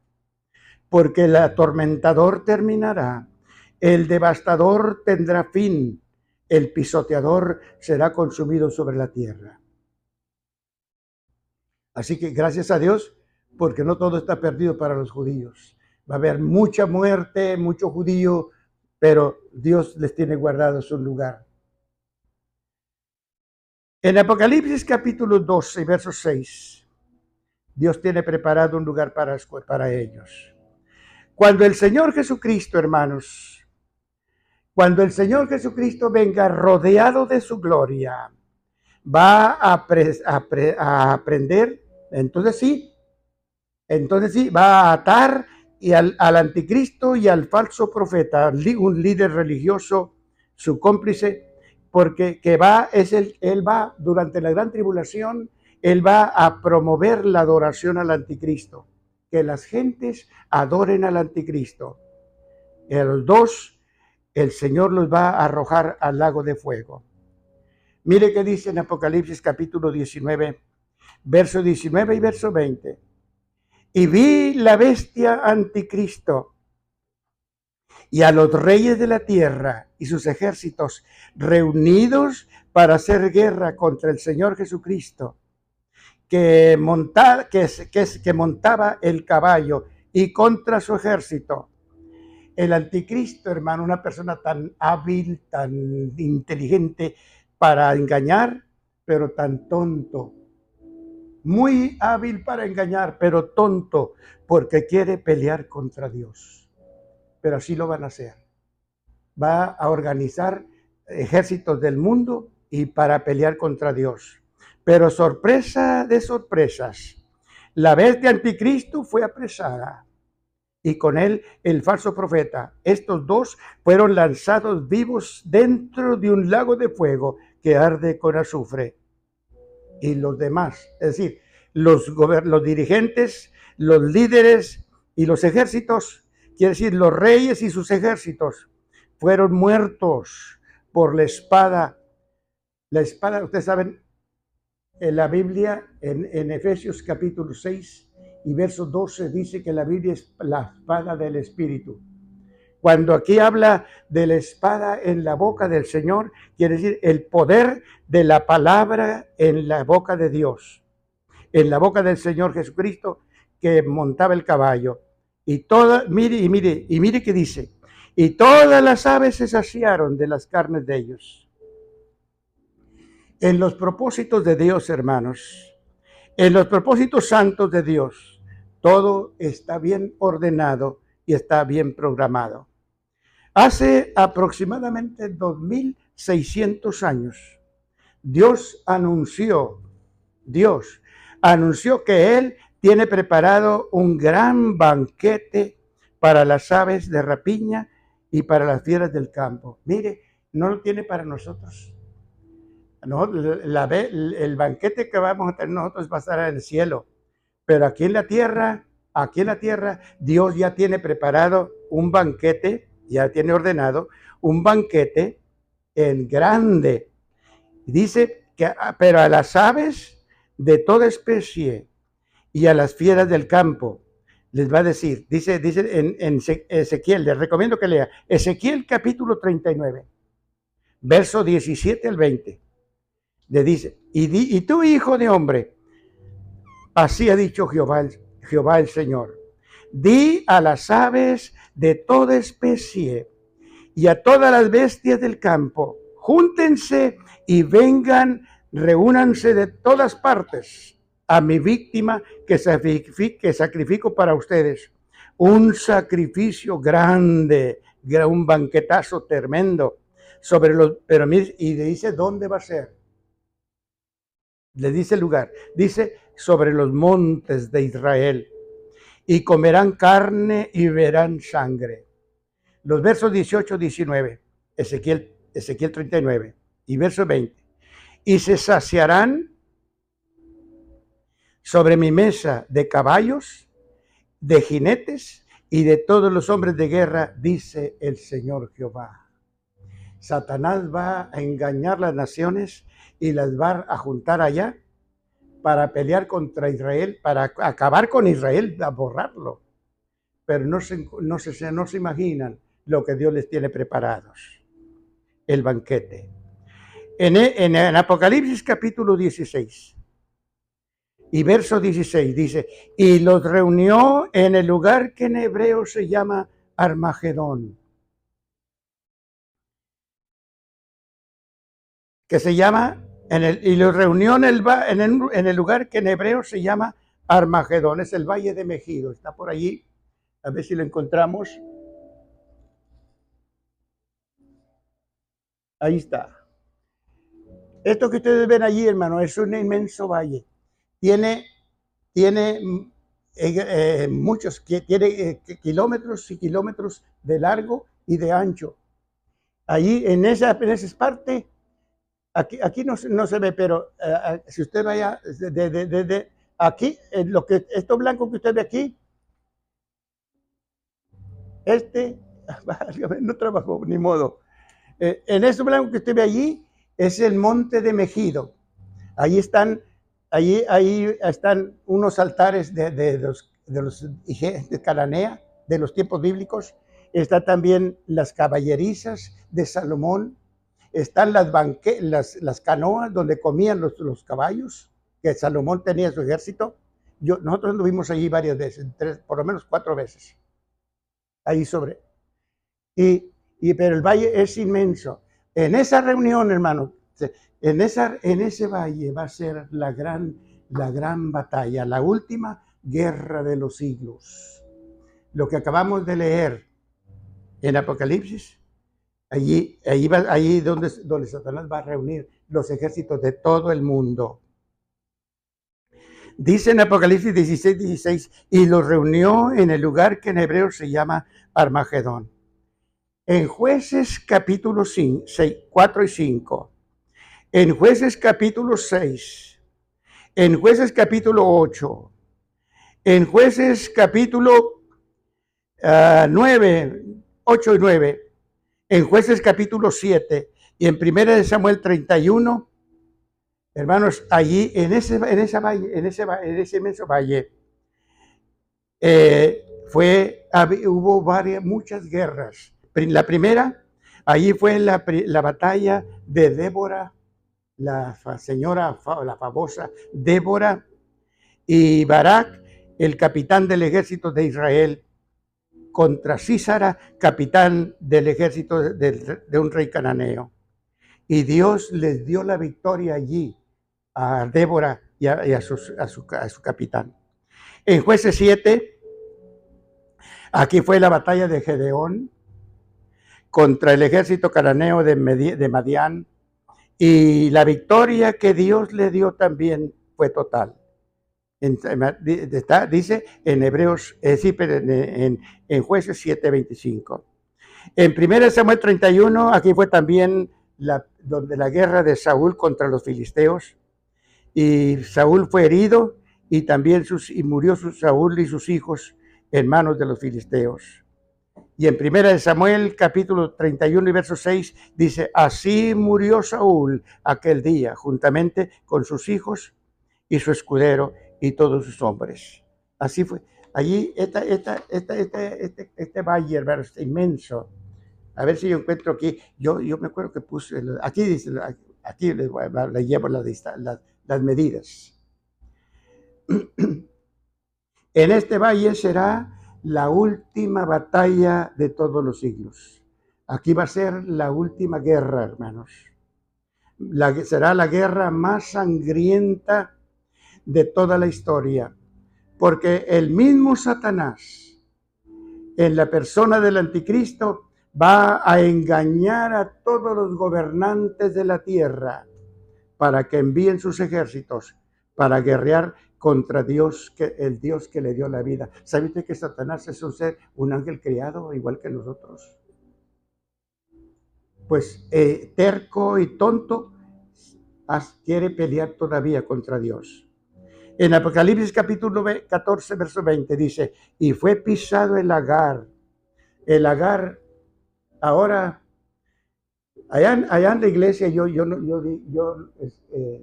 porque el atormentador terminará, el devastador tendrá fin, el pisoteador será consumido sobre la tierra. Así que gracias a Dios, porque no todo está perdido para los judíos. Va a haber mucha muerte, mucho judío, pero Dios les tiene guardados un lugar. En Apocalipsis capítulo 12, verso 6, Dios tiene preparado un lugar para ellos. Cuando el Señor Jesucristo, hermanos, cuando el Señor Jesucristo venga rodeado de su gloria, va a aprender, entonces sí, va a atar al anticristo y al falso profeta, un líder religioso, su cómplice, porque él va durante la gran tribulación, él va a promover la adoración al anticristo, que las gentes adoren al anticristo. Y a los dos, el Señor los va a arrojar al lago de fuego. Mire qué dice en Apocalipsis capítulo 19, verso 19 y verso 20. Y vi la bestia anticristo y a los reyes de la tierra y sus ejércitos reunidos para hacer guerra contra el Señor Jesucristo, que montaba el caballo, y contra su ejército. El anticristo, hermano, una persona tan hábil, tan inteligente para engañar, pero tan tonto. Muy hábil para engañar, pero tonto, porque quiere pelear contra Dios. Pero así lo van a hacer. Va a organizar ejércitos del mundo y para pelear contra Dios. Pero sorpresa de sorpresas, la bestia anticristo fue apresada y con él el falso profeta. Estos dos fueron lanzados vivos dentro de un lago de fuego que arde con azufre. Y los demás, es decir, los dirigentes, los líderes y los ejércitos, quiere decir los reyes y sus ejércitos, fueron muertos por la espada. La espada, ustedes saben, en la Biblia, en Efesios capítulo 6 y verso 12, dice que la Biblia es la espada del Espíritu. Cuando aquí habla de la espada en la boca del Señor, quiere decir el poder de la palabra en la boca de Dios, en la boca del Señor Jesucristo que montaba el caballo. Y mire qué dice, y todas las aves se saciaron de las carnes de ellos. En los propósitos de Dios, hermanos, en los propósitos santos de Dios, todo está bien ordenado y está bien programado. Hace aproximadamente 2600 años, Dios anunció que Él tiene preparado un gran banquete para las aves de rapiña y para las fieras del campo. Mire, no lo tiene para nosotros. No, el banquete que vamos a tener nosotros va a estar en el cielo, pero aquí en la tierra, Dios ya tiene preparado un banquete, ya tiene ordenado un banquete en grande. Dice que, pero a las aves de toda especie y a las fieras del campo les va a decir, dice en Ezequiel, les recomiendo que lea Ezequiel capítulo 39, verso 17 al 20. Le dice, y tú, hijo de hombre, así ha dicho Jehová el Señor, di a las aves de toda especie y a todas las bestias del campo, júntense y vengan, reúnanse de todas partes a mi víctima que sacrifico para ustedes. Un sacrificio grande, un banquetazo tremendo pero y dice dónde va a ser. le dice el lugar, dice sobre los montes de Israel, y comerán carne y verán sangre. Los versos 18, 19, Ezequiel 39 y verso 20. Y se saciarán sobre mi mesa de caballos, de jinetes y de todos los hombres de guerra, dice el Señor Jehová. Satanás va a engañar las naciones y las va a juntar allá para pelear contra Israel, para acabar con Israel, a borrarlo. Pero no se imaginan lo que Dios les tiene preparados. El banquete. En Apocalipsis capítulo 16 y verso 16 dice, y los reunió en el lugar que en hebreo se llama Armagedón, que se llama, y los reunió en el lugar que en hebreo se llama Armagedón, es el Valle de Megido, está por allí, a ver si lo encontramos. Ahí está. Esto que ustedes ven allí, hermano, es un inmenso valle. Tiene muchos, tiene kilómetros y kilómetros de largo y de ancho. Allí, en esa parte, aquí no se ve, pero si usted vaya desde aquí, esto blanco que usted ve aquí, no trabajó, ni modo. En eso blanco que usted ve allí, es el monte de Megido. Ahí están unos altares de los de Cananea, de los tiempos bíblicos. Están también las caballerizas de Salomón. Están las canoas donde comían los caballos, que Salomón tenía su ejército. Nosotros anduvimos allí varias veces, por lo menos 4 veces. Ahí sobre. Pero el valle es inmenso. En esa reunión, hermano, en ese valle va a ser la gran batalla, la última guerra de los siglos. Lo que acabamos de leer en Apocalipsis, allí donde Satanás va a reunir los ejércitos de todo el mundo. Dice en Apocalipsis 16, y los reunió en el lugar que en hebreo se llama Armagedón. En Jueces capítulo 4 y 5, en Jueces capítulo 6, en Jueces capítulo 8, en Jueces capítulo 9, 8 y 9, en Jueces capítulo 7 y en 1 Samuel 31, hermanos, allí en ese inmenso valle, hubo muchas guerras. La primera, allí fue la batalla de Débora, la famosa Débora, y Barak, el capitán del ejército de Israel, contra Sísara, capitán del ejército de un rey cananeo. Y Dios les dio la victoria allí a Débora y a su capitán. En Jueces 7, aquí fue la batalla de Gedeón contra el ejército cananeo de Madián, y la victoria que Dios le dio también fue total. Dice en Hebreos, en Jueces 7:25. En 1 Samuel 31, aquí fue también donde la guerra de Saúl contra los filisteos, y Saúl fue herido y también murió Saúl y sus hijos en manos de los filisteos. Y en 1 Samuel capítulo 31 y verso 6 dice, así murió Saúl aquel día, juntamente con sus hijos y su escudero y todos sus hombres. Así fue. Allí, este valle, hermano, es inmenso. A ver si yo encuentro aquí. Yo me acuerdo que puse, aquí dice, aquí le llevo las medidas. En este valle será la última batalla de todos los siglos. Aquí va a ser la última guerra, hermanos. Será la guerra más sangrienta de toda la historia, porque el mismo Satanás, en la persona del anticristo, va a engañar a todos los gobernantes de la tierra para que envíen sus ejércitos para guerrear contra Dios, el Dios que le dio la vida. ¿Sabe usted que Satanás es un ser, un ángel criado, igual que nosotros? Pues terco y tonto, quiere pelear todavía contra Dios. En Apocalipsis capítulo 14, verso 20 dice, y fue pisado el lagar. El lagar, ahora, allá en la iglesia yo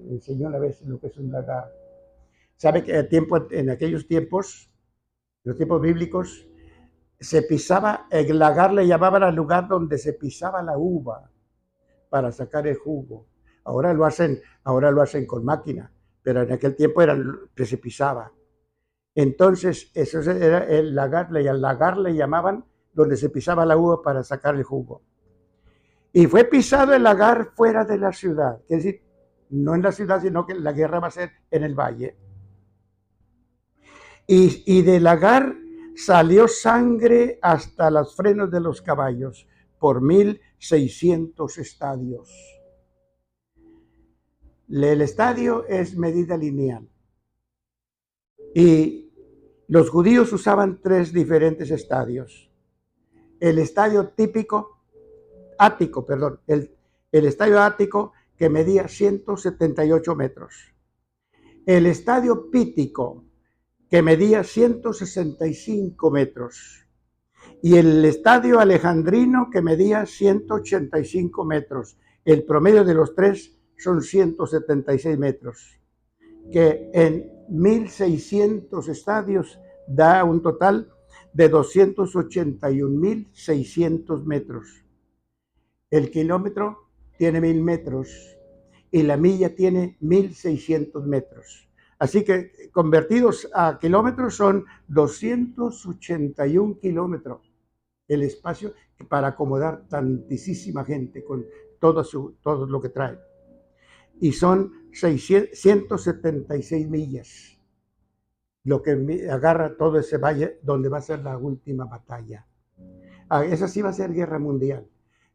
enseñé una vez lo que es un lagar. ¿Sabe que en aquellos tiempos, los tiempos bíblicos, se pisaba, el lagar le llamaban al lugar donde se pisaba la uva para sacar el jugo. Ahora lo hacen con máquina, pero en aquel tiempo era que se pisaba. Entonces, eso era el lagar le llamaban donde se pisaba la uva para sacar el jugo. Y fue pisado el lagar fuera de la ciudad, es decir, no en la ciudad, sino que la guerra va a ser en el valle. Y del lagar salió sangre hasta los frenos de los caballos por 1,600 estadios. El estadio es medida lineal. Y los judíos usaban 3 diferentes estadios. El estadio ático, el estadio ático que medía 178 metros. El estadio pítico que medía 165 metros. Y el estadio alejandrino que medía 185 metros. El promedio de los 3 son 176 metros. Que en 1,600 estadios da un total de 281,600 metros. El kilómetro tiene 1,000 metros y la milla tiene 1,600 metros. Así que convertidos a kilómetros son 281 kilómetros el espacio para acomodar tantísima gente con todo lo que trae. Y son 176 millas, lo que agarra todo ese valle donde va a ser la última batalla. Esa sí va a ser guerra mundial.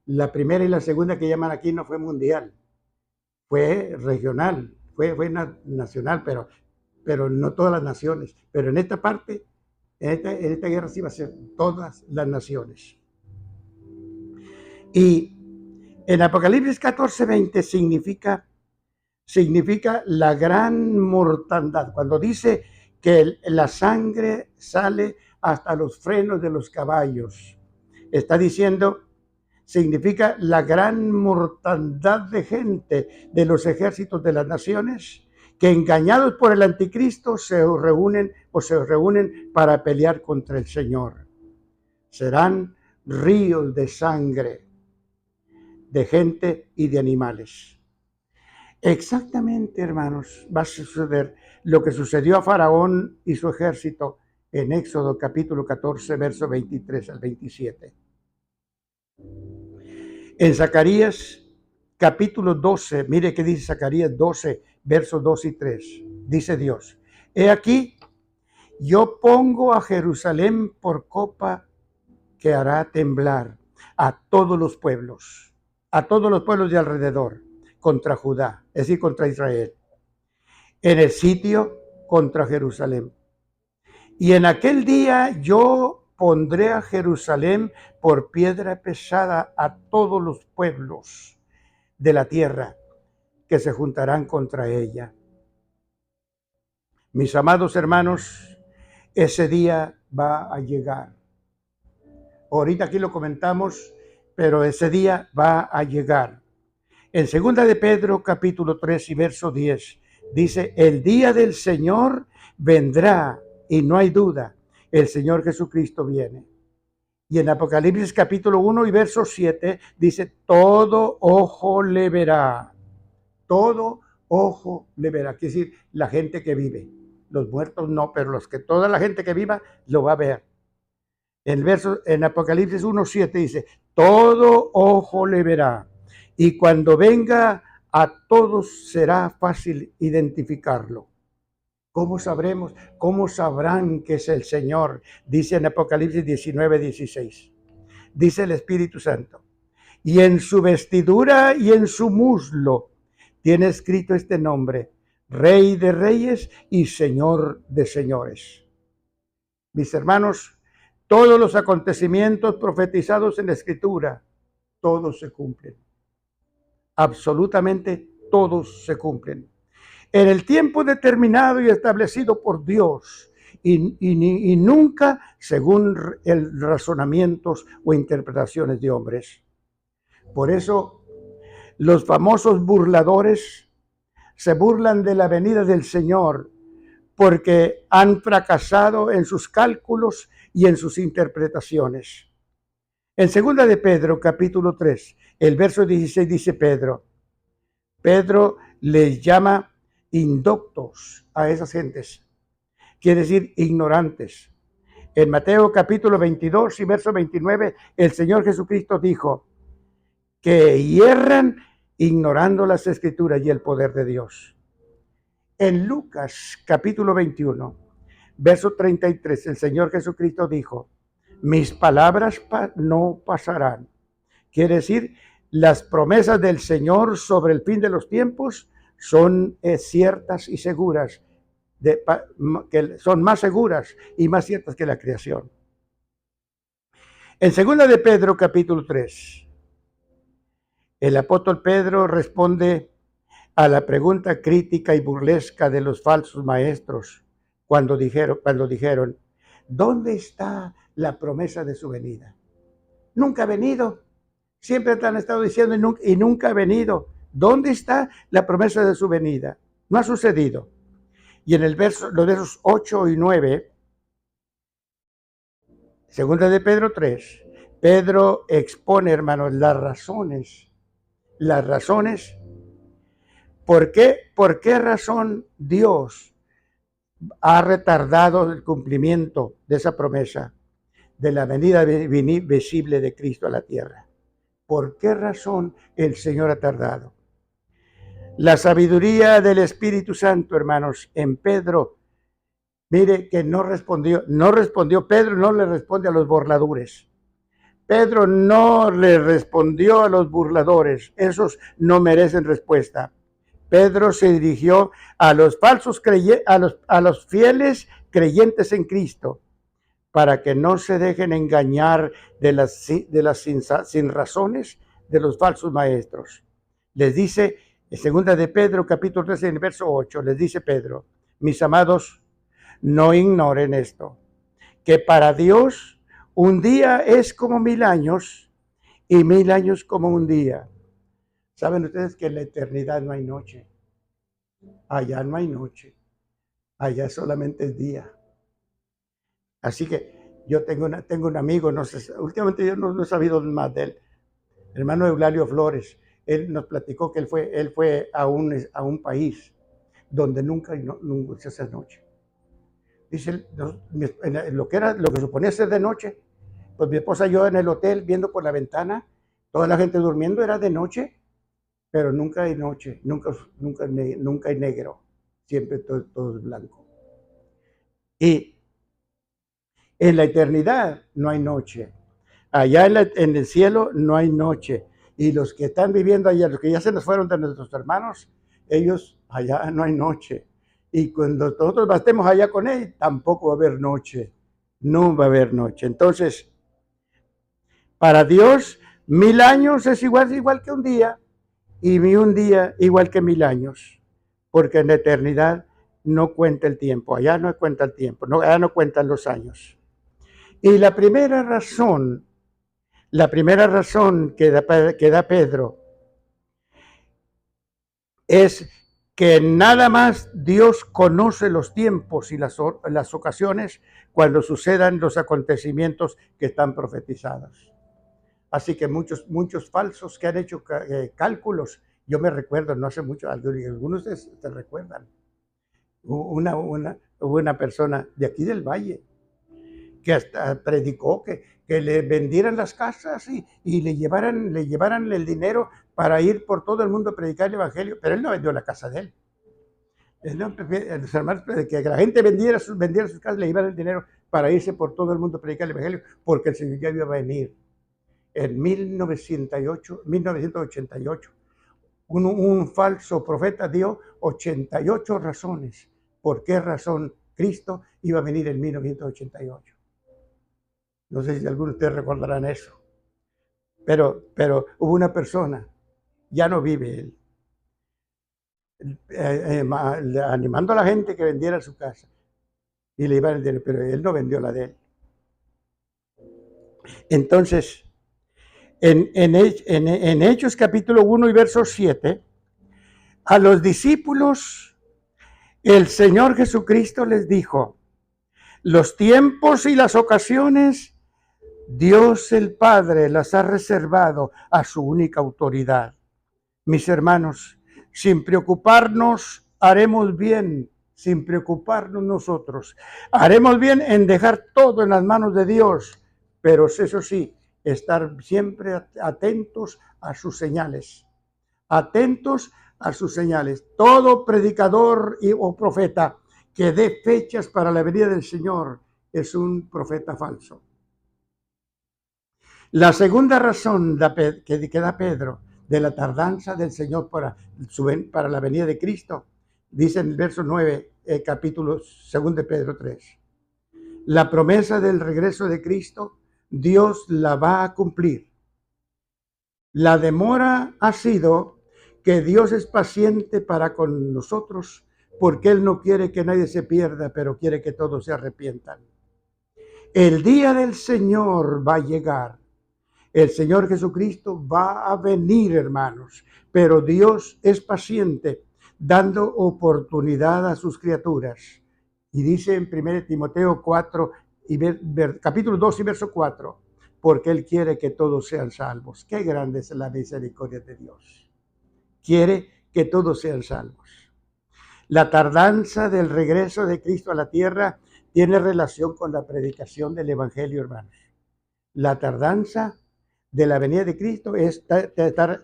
La primera y la segunda que llaman aquí no fue mundial, fue regional, fue nacional, pero no todas las naciones. Pero en esta parte, en esta guerra sí va a ser todas las naciones. Y en Apocalipsis 14:20 significa la gran mortandad. Cuando dice que la sangre sale hasta los frenos de los caballos, está diciendo, significa la gran mortandad de gente de los ejércitos de las naciones que engañados por el anticristo se reúnen para pelear contra el Señor. Serán ríos de sangre de gente y de animales. Exactamente, hermanos, va a suceder lo que sucedió a Faraón y su ejército en Éxodo capítulo 14, verso 23 al 27. En Zacarías capítulo 12, mire qué dice Zacarías 12, versos 2 y 3. Dice Dios, he aquí, yo pongo a Jerusalén por copa que hará temblar a todos los pueblos de alrededor, contra Judá, es decir, contra Israel, en el sitio contra Jerusalén. Y en aquel día yo pondré a Jerusalén por piedra pesada a todos los pueblos de la tierra que se juntarán contra ella. Mis amados hermanos, ese día va a llegar. Ahorita aquí lo comentamos, pero ese día va a llegar. En 2 de Pedro, capítulo 3 y verso 10, dice, el día del Señor vendrá y no hay duda, el Señor Jesucristo viene. Y en Apocalipsis capítulo 1 y verso 7 dice, todo ojo le verá. Todo ojo le verá. Quiere decir, la gente que vive. Los muertos no, pero toda la gente que viva lo va a ver. En Apocalipsis 1:7 dice, todo ojo le verá. Y cuando venga, a todos será fácil identificarlo. ¿Cómo sabremos? ¿Cómo sabrán que es el Señor? Dice en Apocalipsis 19:16. Dice el Espíritu Santo. Y en su vestidura y en su muslo tiene escrito este nombre: Rey de Reyes y Señor de Señores. Mis hermanos, todos los acontecimientos profetizados en la Escritura, todos se cumplen. Absolutamente todos se cumplen. En el tiempo determinado y establecido por Dios, y nunca según el razonamientos o interpretaciones de hombres. Por eso, los famosos burladores se burlan de la venida del Señor, porque han fracasado en sus cálculos y en sus interpretaciones. En 2 de Pedro, capítulo 3, el verso 16 dice Pedro les llama indoctos a esas gentes, quiere decir ignorantes. En Mateo capítulo 22 y verso 29, el Señor Jesucristo dijo que hierran ignorando las Escrituras y el poder de Dios. En Lucas capítulo 21, verso 33, el Señor Jesucristo dijo: mis palabras no pasarán. Quiere decir, las promesas del Señor sobre el fin de los tiempos son ciertas y seguras, que son más seguras y más ciertas que la creación. En 2 de Pedro capítulo 3, el apóstol Pedro responde a la pregunta crítica y burlesca de los falsos maestros cuando dijeron, ¿dónde está la promesa de su venida? Nunca ha venido. Siempre te han estado diciendo y nunca ha venido. ¿Dónde está la promesa de su venida? No ha sucedido. Y en los versos 8 y 9, segunda de Pedro 3, Pedro expone, hermanos, las razones. ¿Por qué razón Dios ha retardado el cumplimiento de esa promesa de la venida visible de Cristo a la tierra? ¿Por qué razón el Señor ha tardado? La sabiduría del Espíritu Santo, hermanos, en Pedro, mire que no respondió, Pedro no le responde a los burladores. Pedro no le respondió a los burladores, esos no merecen respuesta. Pedro se dirigió a los falsos a los fieles creyentes en Cristo, para que no se dejen engañar de las sin razones de los falsos maestros. Les dice, en 2 de Pedro, capítulo 3, en el verso 8, les dice Pedro: mis amados, no ignoren esto, que para Dios un día es como 1000 años y 1000 años como un día. ¿Saben ustedes que en la eternidad no hay noche? Allá no hay noche, allá solamente es día. Así que yo tengo un amigo, no sé, últimamente yo no he sabido más de él, el hermano Eulalio Flores. Él nos platicó que él fue a un país donde nunca se hace noche. Dice, lo que suponía ser de noche, pues mi esposa y yo en el hotel viendo por la ventana, toda la gente durmiendo, era de noche, pero nunca hay noche, nunca hay negro, siempre todo es blanco. Y en la eternidad no hay noche. Allá en el cielo no hay noche. Y los que están viviendo allá, los que ya se nos fueron de nuestros hermanos, ellos allá no hay noche. Y cuando nosotros estemos allá con él, tampoco va a haber noche. No va a haber noche. Entonces, para Dios, 1000 años es igual que un día. Y un día igual que 1000 años. Porque en la eternidad no cuenta el tiempo. Allá no cuenta el tiempo. Allá no cuentan los años. Y la primera razón que da Pedro es que nada más Dios conoce los tiempos y las ocasiones cuando sucedan los acontecimientos que están profetizados. Así que muchos falsos que han hecho cálculos, yo me recuerdo, no hace mucho, algunos de ustedes se recuerdan, hubo una persona de aquí del Valle que hasta predicó que le vendieran las casas y le llevaran el dinero para ir por todo el mundo a predicar el evangelio, pero él no vendió la casa de él. Los hermanos, que la gente vendiera sus casas, le llevaran el dinero para irse por todo el mundo a predicar el evangelio, porque el Señor ya iba a venir en 1988, un falso profeta dio 88 razones por qué razón Cristo iba a venir en 1988. No sé si algunos de ustedes recordarán eso. Pero hubo una persona, ya no vive él, animando a la gente que vendiera su casa y le iba a vender, pero él no vendió la de él. Entonces, en Hechos capítulo 1 y verso 7, a los discípulos el Señor Jesucristo les dijo: los tiempos y las ocasiones Dios el Padre las ha reservado a su única autoridad. Mis hermanos, sin preocuparnos, haremos bien, sin preocuparnos nosotros. Haremos bien en dejar todo en las manos de Dios, pero eso sí, estar siempre atentos a sus señales. Atentos a sus señales. Todo predicador o profeta que dé fechas para la venida del Señor es un profeta falso. La segunda razón que da Pedro de la tardanza del Señor para la venida de Cristo, dice en el verso 9, capítulo 2 de Pedro 3. La promesa del regreso de Cristo, Dios la va a cumplir. La demora ha sido que Dios es paciente para con nosotros, porque Él no quiere que nadie se pierda, pero quiere que todos se arrepientan. El día del Señor va a llegar. El Señor Jesucristo va a venir, hermanos, pero Dios es paciente, dando oportunidad a sus criaturas. Y dice en 1 Timoteo 4, capítulo 2 y verso 4, porque Él quiere que todos sean salvos. Qué grande es la misericordia de Dios. Quiere que todos sean salvos. La tardanza del regreso de Cristo a la tierra tiene relación con la predicación del Evangelio, hermanos. La tardanza de la venida de Cristo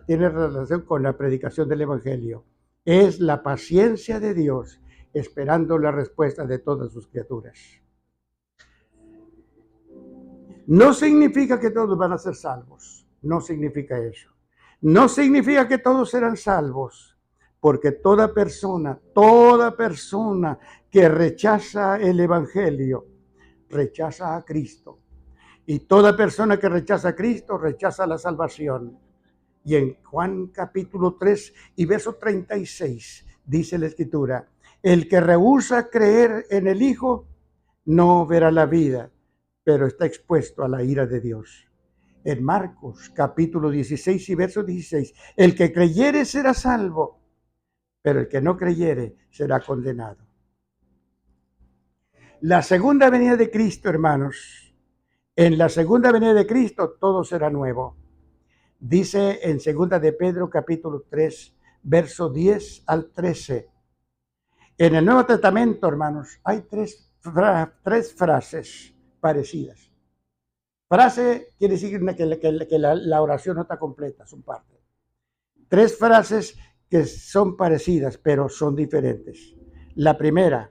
tiene relación con la predicación del Evangelio. Es la paciencia de Dios esperando la respuesta de todas sus criaturas. No significa que todos van a ser salvos. No significa eso. No significa que todos serán salvos, porque toda persona que rechaza el Evangelio, rechaza a Cristo. Y toda persona que rechaza a Cristo, rechaza la salvación. Y en Juan capítulo 3 y verso 36, dice la Escritura: el que rehúsa creer en el Hijo, no verá la vida, pero está expuesto a la ira de Dios. En Marcos capítulo 16 y verso 16, el que creyere será salvo, pero el que no creyere será condenado. La segunda venida de Cristo, hermanos, en la segunda venida de Cristo todo será nuevo. Dice en 2 de Pedro capítulo 3, verso 10 al 13. En el Nuevo Testamento, hermanos, hay tres frases parecidas. Frase quiere decir que la oración no está completa, son parte. Tres frases que son parecidas, pero son diferentes. La primera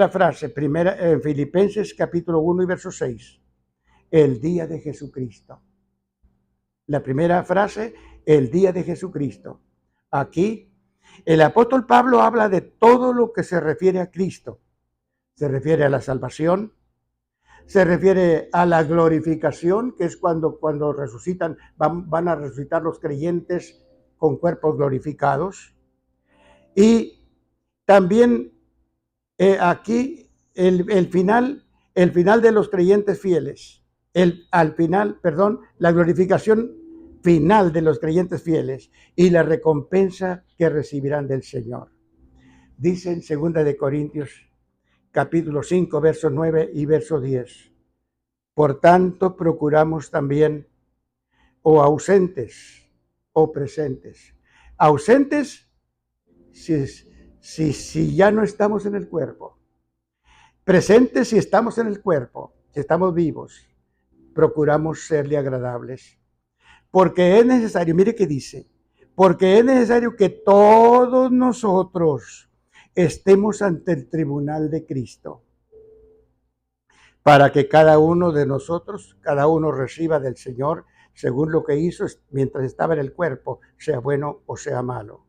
frase, en Filipenses capítulo 1 y verso 6, el día de Jesucristo. La primera frase, el día de Jesucristo. Aquí, el apóstol Pablo habla de todo lo que se refiere a Cristo. Se refiere a la salvación, se refiere a la glorificación, que es cuando resucitan, van a resucitar los creyentes con cuerpos glorificados. Y también aquí el final de los creyentes fieles. La glorificación final de los creyentes fieles y la recompensa que recibirán del Señor. Dice en 2 de Corintios capítulo 5, verso 9 y verso 10. Por tanto, procuramos también, o ausentes o presentes. Ausentes si ya no estamos en el cuerpo. Presentes si estamos en el cuerpo, si estamos vivos. Procuramos serle agradables. Porque es necesario, mire qué dice, porque es necesario que todos nosotros estemos ante el tribunal de Cristo, para que cada uno de nosotros, cada uno reciba del Señor según lo que hizo mientras estaba en el cuerpo, sea bueno o sea malo.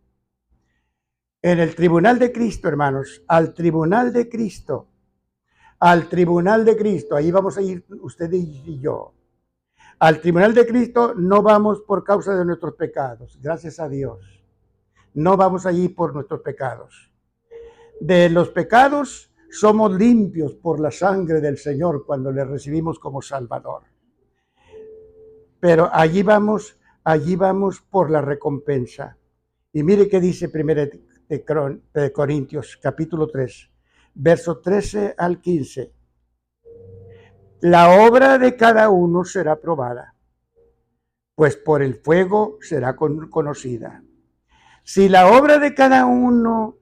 En el tribunal de Cristo, hermanos, al tribunal de Cristo, ahí vamos a ir usted y yo. Al tribunal de Cristo no vamos por causa de nuestros pecados, gracias a Dios. No vamos allí por nuestros pecados. De los pecados somos limpios por la sangre del Señor cuando le recibimos como Salvador. Pero allí vamos por la recompensa. Y mire qué dice 1 de Corintios, capítulo 3, verso 13 al 15. La obra de cada uno será probada, pues por el fuego será conocida. Si la obra de cada uno,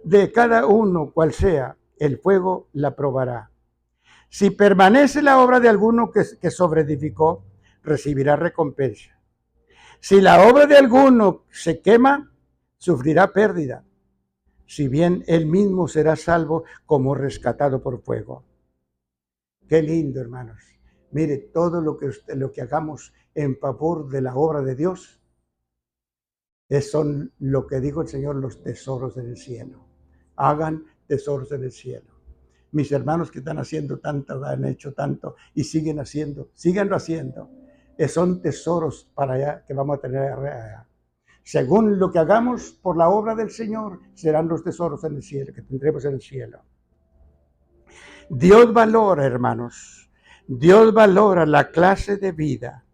de cada uno, cual sea, el fuego la probará. Si permanece la obra de alguno que sobreedificó, recibirá recompensa. Si la obra de alguno se quema, sufrirá pérdida, si bien él mismo será salvo como rescatado por fuego. Qué lindo, hermanos. Mire, todo lo que hagamos en favor de la obra de Dios, son lo que dijo el Señor, los tesoros en el cielo. Hagan tesoros en el cielo. Mis hermanos que están haciendo tanto, han hecho tanto y siguen haciendo, síganlo haciendo. Son tesoros para allá que vamos a tener allá. Según lo que hagamos por la obra del Señor, serán los tesoros en el cielo, que tendremos en el cielo. Dios valora, hermanos, Dios valora la clase de vida,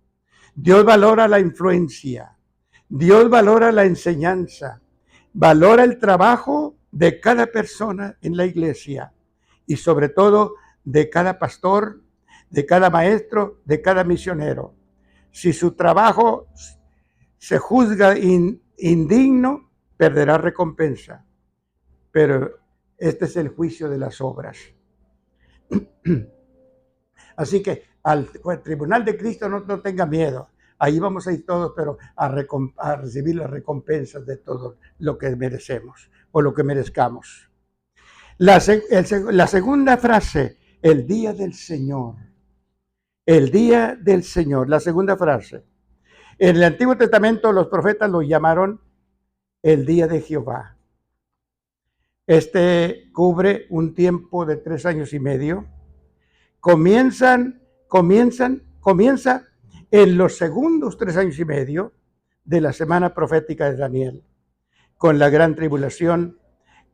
Dios valora la influencia, Dios valora la enseñanza, valora el trabajo de cada persona en la iglesia y sobre todo de cada pastor, de cada maestro, de cada misionero. Si su trabajo se juzga indigno, perderá recompensa. Pero este es el juicio de las obras. Así que al tribunal de Cristo no tenga miedo. Ahí vamos a ir todos, pero a recibir las recompensas de todo lo que merecemos o lo que merezcamos. La segunda frase, el día del Señor. El día del Señor, la segunda frase. En el Antiguo Testamento los profetas lo llamaron el día de Jehová. Este cubre un tiempo de 3 años y medio. Comienza en los segundos 3 años y medio de la semana profética de Daniel, con la gran tribulación,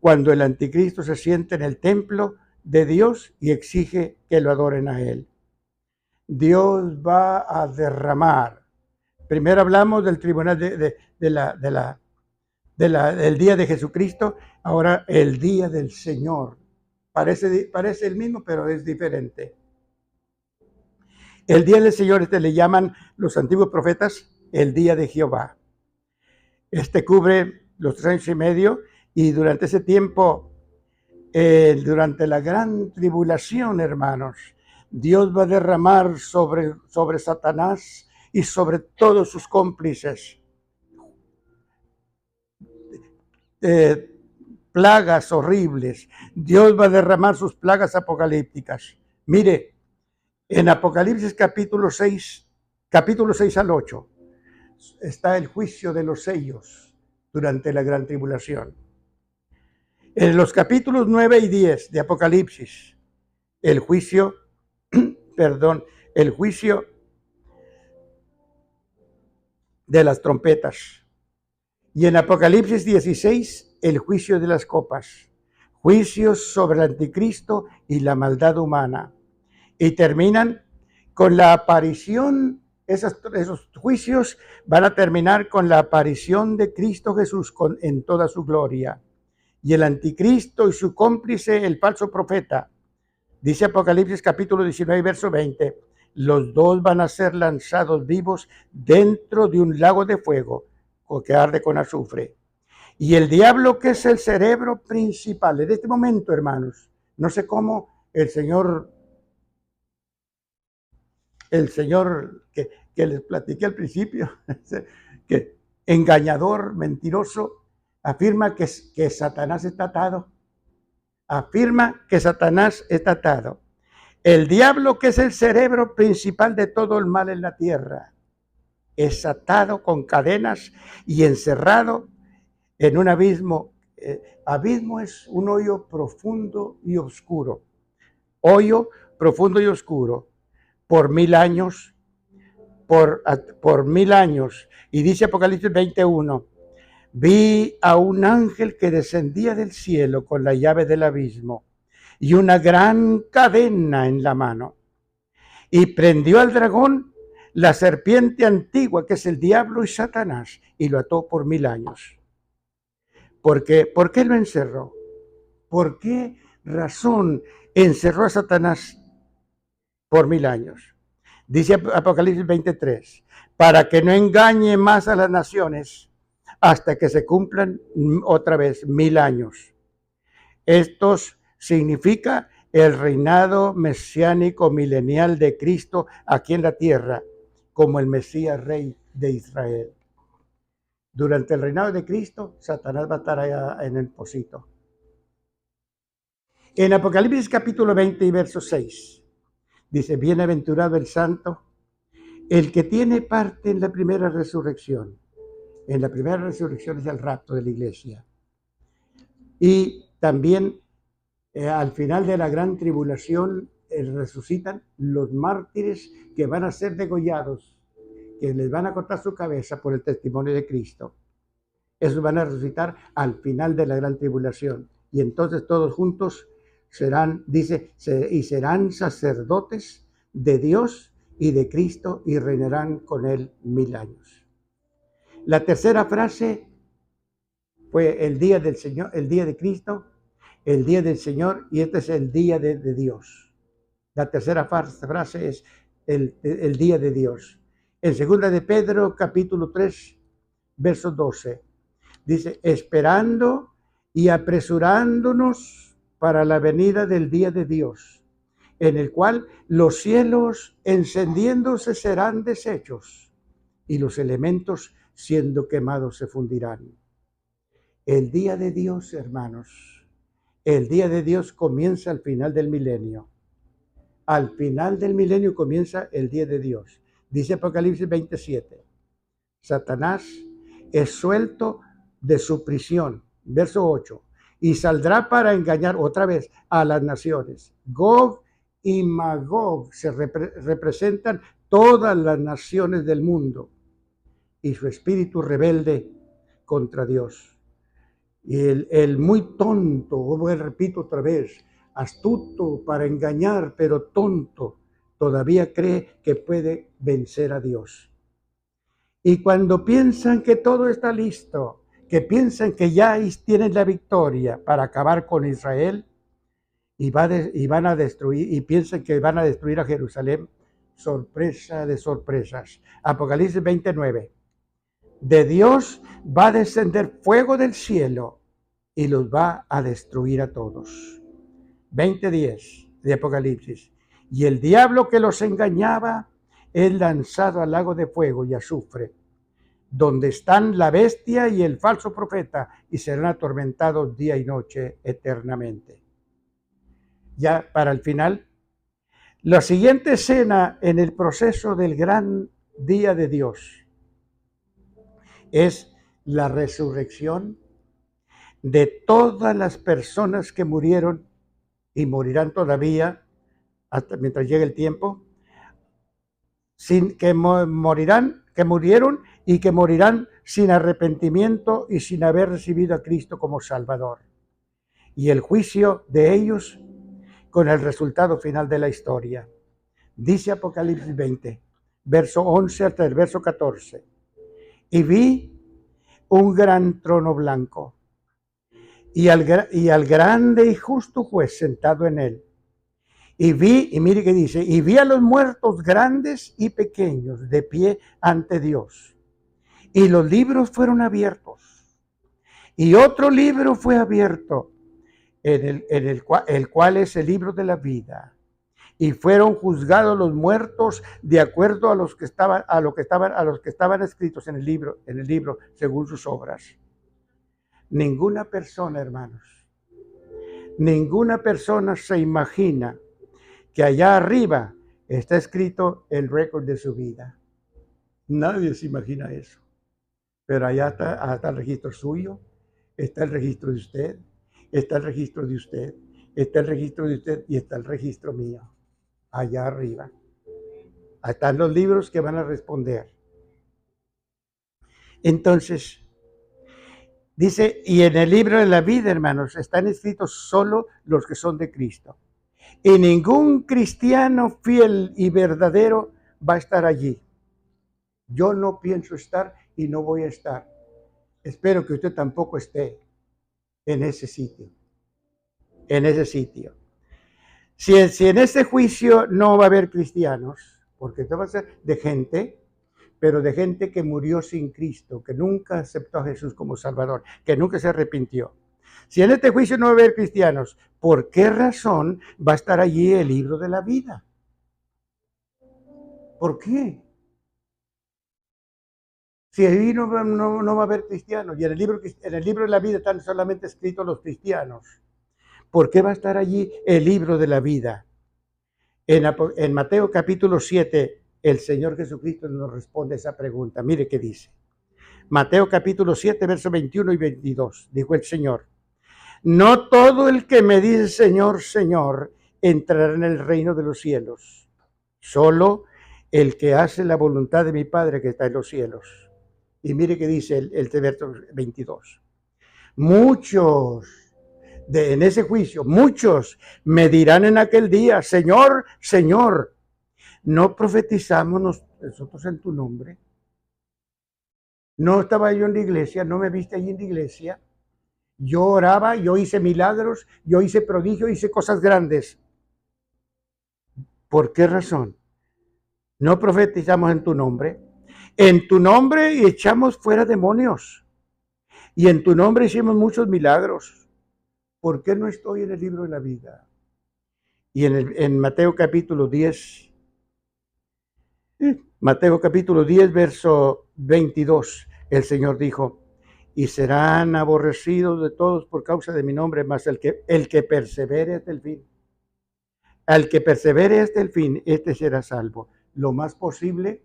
cuando el anticristo se siente en el templo de Dios y exige que lo adoren a él. Dios va a derramar. Primero hablamos del tribunal del día de Jesucristo, ahora el día del Señor. Parece el mismo, pero es diferente. El día del Señor, le llaman los antiguos profetas el día de Jehová. Cubre los 3 años y medio y durante ese tiempo, durante la gran tribulación, hermanos, Dios va a derramar sobre Satanás y sobre todos sus cómplices plagas horribles. Dios va a derramar sus plagas apocalípticas. Mire, en Apocalipsis capítulo 6 al 8, está el juicio de los sellos durante la gran tribulación. En los capítulos 9 y 10 de Apocalipsis, el juicio de las trompetas. Y en Apocalipsis 16, el juicio de las copas. Juicios sobre el anticristo y la maldad humana. Y terminan con la aparición, esos juicios van a terminar con la aparición de Cristo Jesús en toda su gloria. Y el anticristo y su cómplice, el falso profeta, dice Apocalipsis capítulo 19, verso 20, los dos van a ser lanzados vivos dentro de un lago de fuego que arde con azufre. Y el diablo, que es el cerebro principal, en este momento, hermanos, no sé cómo el Señor que les platiqué al principio, que engañador, mentiroso, afirma que Satanás está atado. Afirma que Satanás está atado. El diablo, que es el cerebro principal de todo el mal en la tierra, es atado con cadenas y encerrado en un abismo. Abismo es un hoyo profundo y oscuro. Hoyo profundo y oscuro por 1000 años, por 1000 años. Y dice Apocalipsis 21, vi a un ángel que descendía del cielo con la llave del abismo y una gran cadena en la mano. Y prendió al dragón, la serpiente antigua, que es el diablo y Satanás, y lo ató por 1000 años. ¿Por qué lo encerró? ¿Por qué razón encerró a Satanás por 1000 años? Dice Apocalipsis 23, para que no engañe más a las naciones hasta que se cumplan otra vez 1000 años. Estos significa el reinado mesiánico milenial de Cristo aquí en la tierra, como el Mesías Rey de Israel. Durante el reinado de Cristo, Satanás va a estar allá en el pocito. En Apocalipsis capítulo 20 y verso 6, dice, bienaventurado el santo, el que tiene parte en la primera resurrección. En la primera resurrección es el rapto de la iglesia. Y también al final de la gran tribulación resucitan los mártires que van a ser degollados, que les van a cortar su cabeza por el testimonio de Cristo. Esos van a resucitar al final de la gran tribulación. Y entonces todos juntos serán, dice, y serán sacerdotes de Dios y de Cristo y reinarán con él 1000 años. La tercera frase fue el día del Señor, el día de Cristo, el día del Señor, y este es el día de Dios. La tercera frase es el día de Dios. En segunda de Pedro, capítulo 3, verso 12, dice, esperando y apresurándonos para la venida del día de Dios, en el cual los cielos encendiéndose serán deshechos y los elementos siendo quemados se fundirán. El día de Dios, hermanos, el día de Dios comienza al final del milenio. Al final del milenio comienza el día de Dios. Dice Apocalipsis 27. Satanás es suelto de su prisión. Verso 8. Y saldrá para engañar otra vez a las naciones. Gog y Magog se representan todas las naciones del mundo. Y su espíritu rebelde contra Dios. Y el muy tonto, repito otra vez, astuto para engañar, pero tonto, todavía cree que puede vencer a Dios. Y cuando piensan que todo está listo, que piensan que ya tienen la victoria para acabar con Israel, y van a destruir, y piensan que van a destruir a Jerusalén, sorpresa de sorpresas. Apocalipsis 29. De Dios va a descender fuego del cielo y los va a destruir a todos. 20:10 de Apocalipsis. Y el diablo que los engañaba es lanzado al lago de fuego y azufre, donde están la bestia y el falso profeta, y serán atormentados día y noche eternamente. Ya para el final, la siguiente escena en el proceso del gran día de Dios es la resurrección de todas las personas que murieron y morirán todavía hasta mientras llegue el tiempo, que murieron y que morirán sin arrepentimiento y sin haber recibido a Cristo como Salvador. Y el juicio de ellos con el resultado final de la historia. Dice Apocalipsis 20, verso 11 hasta el verso 14. Y vi un gran trono blanco y al grande y justo juez sentado en él. Y mire que dice, y vi a los muertos grandes y pequeños de pie ante Dios. Y los libros fueron abiertos. Y otro libro fue abierto, el cual es el libro de la vida. Y fueron juzgados los muertos de acuerdo a los que estaban escritos en el libro según sus obras. Ninguna persona, hermanos, ninguna persona se imagina que allá arriba está escrito el récord de su vida. Nadie se imagina eso. Pero allá está el registro suyo, está el registro de usted, está el registro de usted, está el registro de usted y está el registro mío. Allá arriba. Ahí están los libros que van a responder. Entonces, dice, y en el libro de la vida, hermanos, están escritos solo los que son de Cristo. Y ningún cristiano fiel y verdadero va a estar allí. Yo no pienso estar y no voy a estar. Espero que usted tampoco esté en ese sitio. En ese sitio. Si en este juicio no va a haber cristianos, porque esto va a ser de gente, pero de gente que murió sin Cristo, que nunca aceptó a Jesús como Salvador, que nunca se arrepintió. Si en este juicio no va a haber cristianos, ¿por qué razón va a estar allí el libro de la vida? ¿Por qué? Si ahí no va a haber cristianos, y en el libro de la vida están solamente escritos los cristianos, ¿por qué va a estar allí el libro de la vida? En Mateo capítulo 7, el Señor Jesucristo nos responde esa pregunta. Mire qué dice. Mateo capítulo 7, versos 21 y 22. Dijo el Señor: no todo el que me dice Señor, Señor, entrará en el reino de los cielos. Solo el que hace la voluntad de mi Padre que está en los cielos. Y mire qué dice el verso 22. En ese juicio, muchos me dirán en aquel día: Señor, Señor, ¿no profetizamos nosotros en tu nombre? ¿No estaba yo en la iglesia? ¿No me viste allí en la iglesia? Yo oraba, yo hice milagros, yo hice prodigios, hice cosas grandes. ¿Por qué razón? No profetizamos en tu nombre. En tu nombre echamos fuera demonios. Y en tu nombre hicimos muchos milagros. ¿Por qué no estoy en el libro de la vida? Y en Mateo capítulo 10, verso 22, el Señor dijo: y serán aborrecidos de todos por causa de mi nombre, mas el que persevere hasta el fin. Al que persevere hasta el fin, este será salvo. Lo más posible,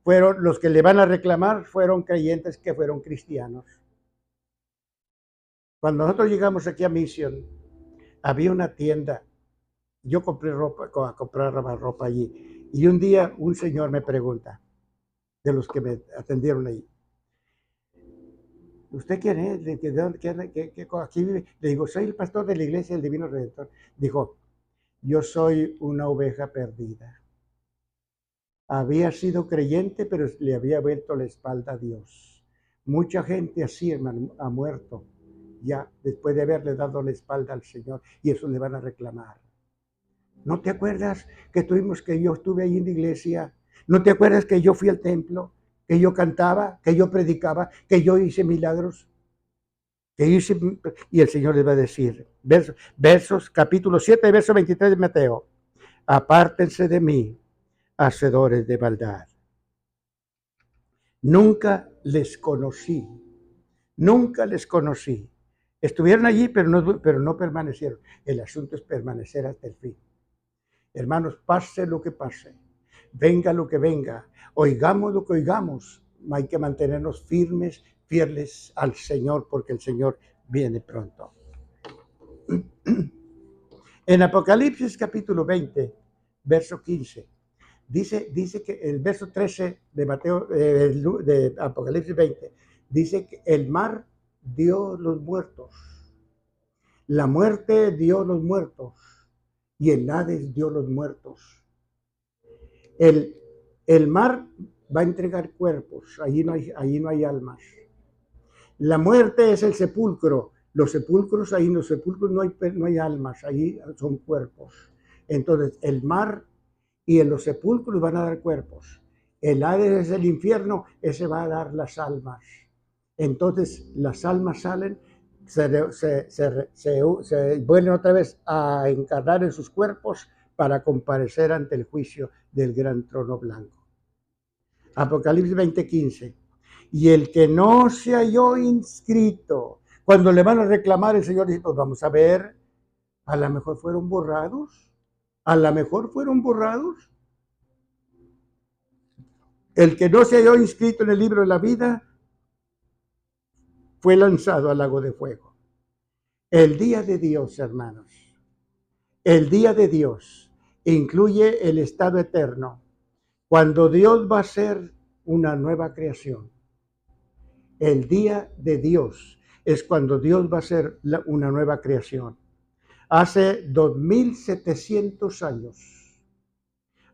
fueron los que le van a reclamar, fueron creyentes que fueron cristianos. Cuando nosotros llegamos aquí a Mission, había una tienda. Yo compraba ropa allí. Y un día un señor me pregunta, de los que me atendieron ahí: ¿usted quién es? ¿De dónde? ¿Qué aquí vive? Le digo: soy el pastor de la iglesia del Divino Redentor. Dijo: yo soy una oveja perdida. Había sido creyente, pero le había vuelto la espalda a Dios. Mucha gente así, hermano, ha muerto ya después de haberle dado la espalda al Señor, y eso le van a reclamar. ¿No te acuerdas que yo estuve ahí en la iglesia? ¿No te acuerdas que yo fui al templo? Que yo cantaba, que yo predicaba, que yo hice milagros. Y el Señor les va a decir, capítulo 7, verso 23 de Mateo: apártense de mí, hacedores de maldad. Nunca les conocí. Nunca les conocí. Estuvieron allí, pero no permanecieron. El asunto es permanecer hasta el fin. Hermanos, pase lo que pase, venga lo que venga, oigamos lo que oigamos, hay que mantenernos firmes, fieles al Señor, porque el Señor viene pronto. En Apocalipsis capítulo 20, verso 15, dice que el verso 13 de Mateo, de Apocalipsis 20, dice que el mar dio los muertos, la muerte dio los muertos, y el Hades dio los muertos. El mar va a entregar cuerpos, allí no hay almas. La muerte es el sepulcro. Los sepulcros, ahí en los sepulcros no hay almas, allí son cuerpos. Entonces, el mar y en los sepulcros van a dar cuerpos. El Hades es el infierno, ese va a dar las almas. Entonces, las almas salen, se vuelven otra vez a encarnar en sus cuerpos para comparecer ante el juicio del gran trono blanco. Apocalipsis 20:15. Y el que no se halló inscrito, cuando le van a reclamar, el Señor dice: pues vamos a ver, a lo mejor fueron borrados, A lo mejor fueron borrados. El que no se halló inscrito en el libro de la vida fue lanzado al lago de fuego. El día de Dios, hermanos, el día de Dios incluye el estado eterno, cuando Dios va a hacer una nueva creación. El día de Dios es cuando Dios va a hacer una nueva creación. Hace 2700 años.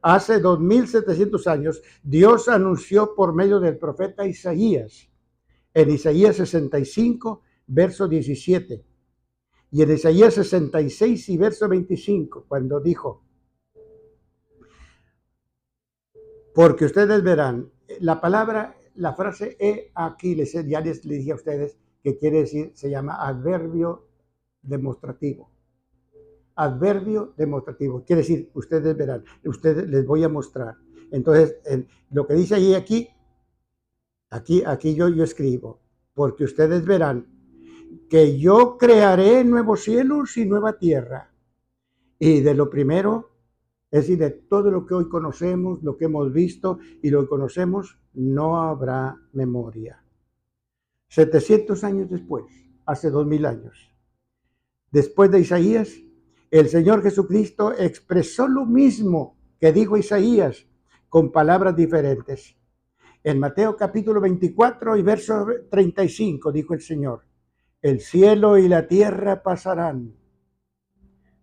Hace 2700 años, Dios anunció por medio del profeta Isaías, en Isaías 65, verso 17, y en Isaías 66 y verso 25, cuando dijo, porque ustedes verán, la palabra, la frase he aquí, ya les dije a ustedes que quiere decir, se llama adverbio demostrativo. Adverbio demostrativo, quiere decir, ustedes verán, ustedes les voy a mostrar. Entonces, lo que dice ahí aquí yo escribo, porque ustedes verán que yo crearé nuevos cielos y nueva tierra. Y de lo primero, es decir, de todo lo que hoy conocemos, lo que hemos visto y lo que conocemos, no habrá memoria. 700 años después, hace 2000 años, después de Isaías, el Señor Jesucristo expresó lo mismo que dijo Isaías, con palabras diferentes. En Mateo capítulo 24 y verso 35 dijo el Señor, el cielo y la tierra pasarán,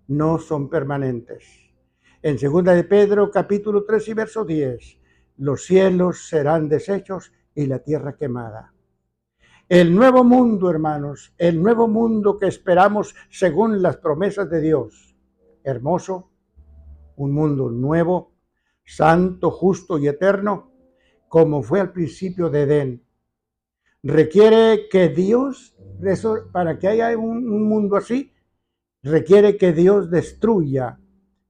no son permanentes. En 2 de Pedro capítulo 3 y verso 10, los cielos serán deshechos y la tierra quemada. El nuevo mundo, hermanos, el nuevo mundo que esperamos según las promesas de Dios, hermoso, un mundo nuevo, santo, justo y eterno, como fue al principio de Edén. Requiere que Dios, para que haya un mundo así, requiere que Dios destruya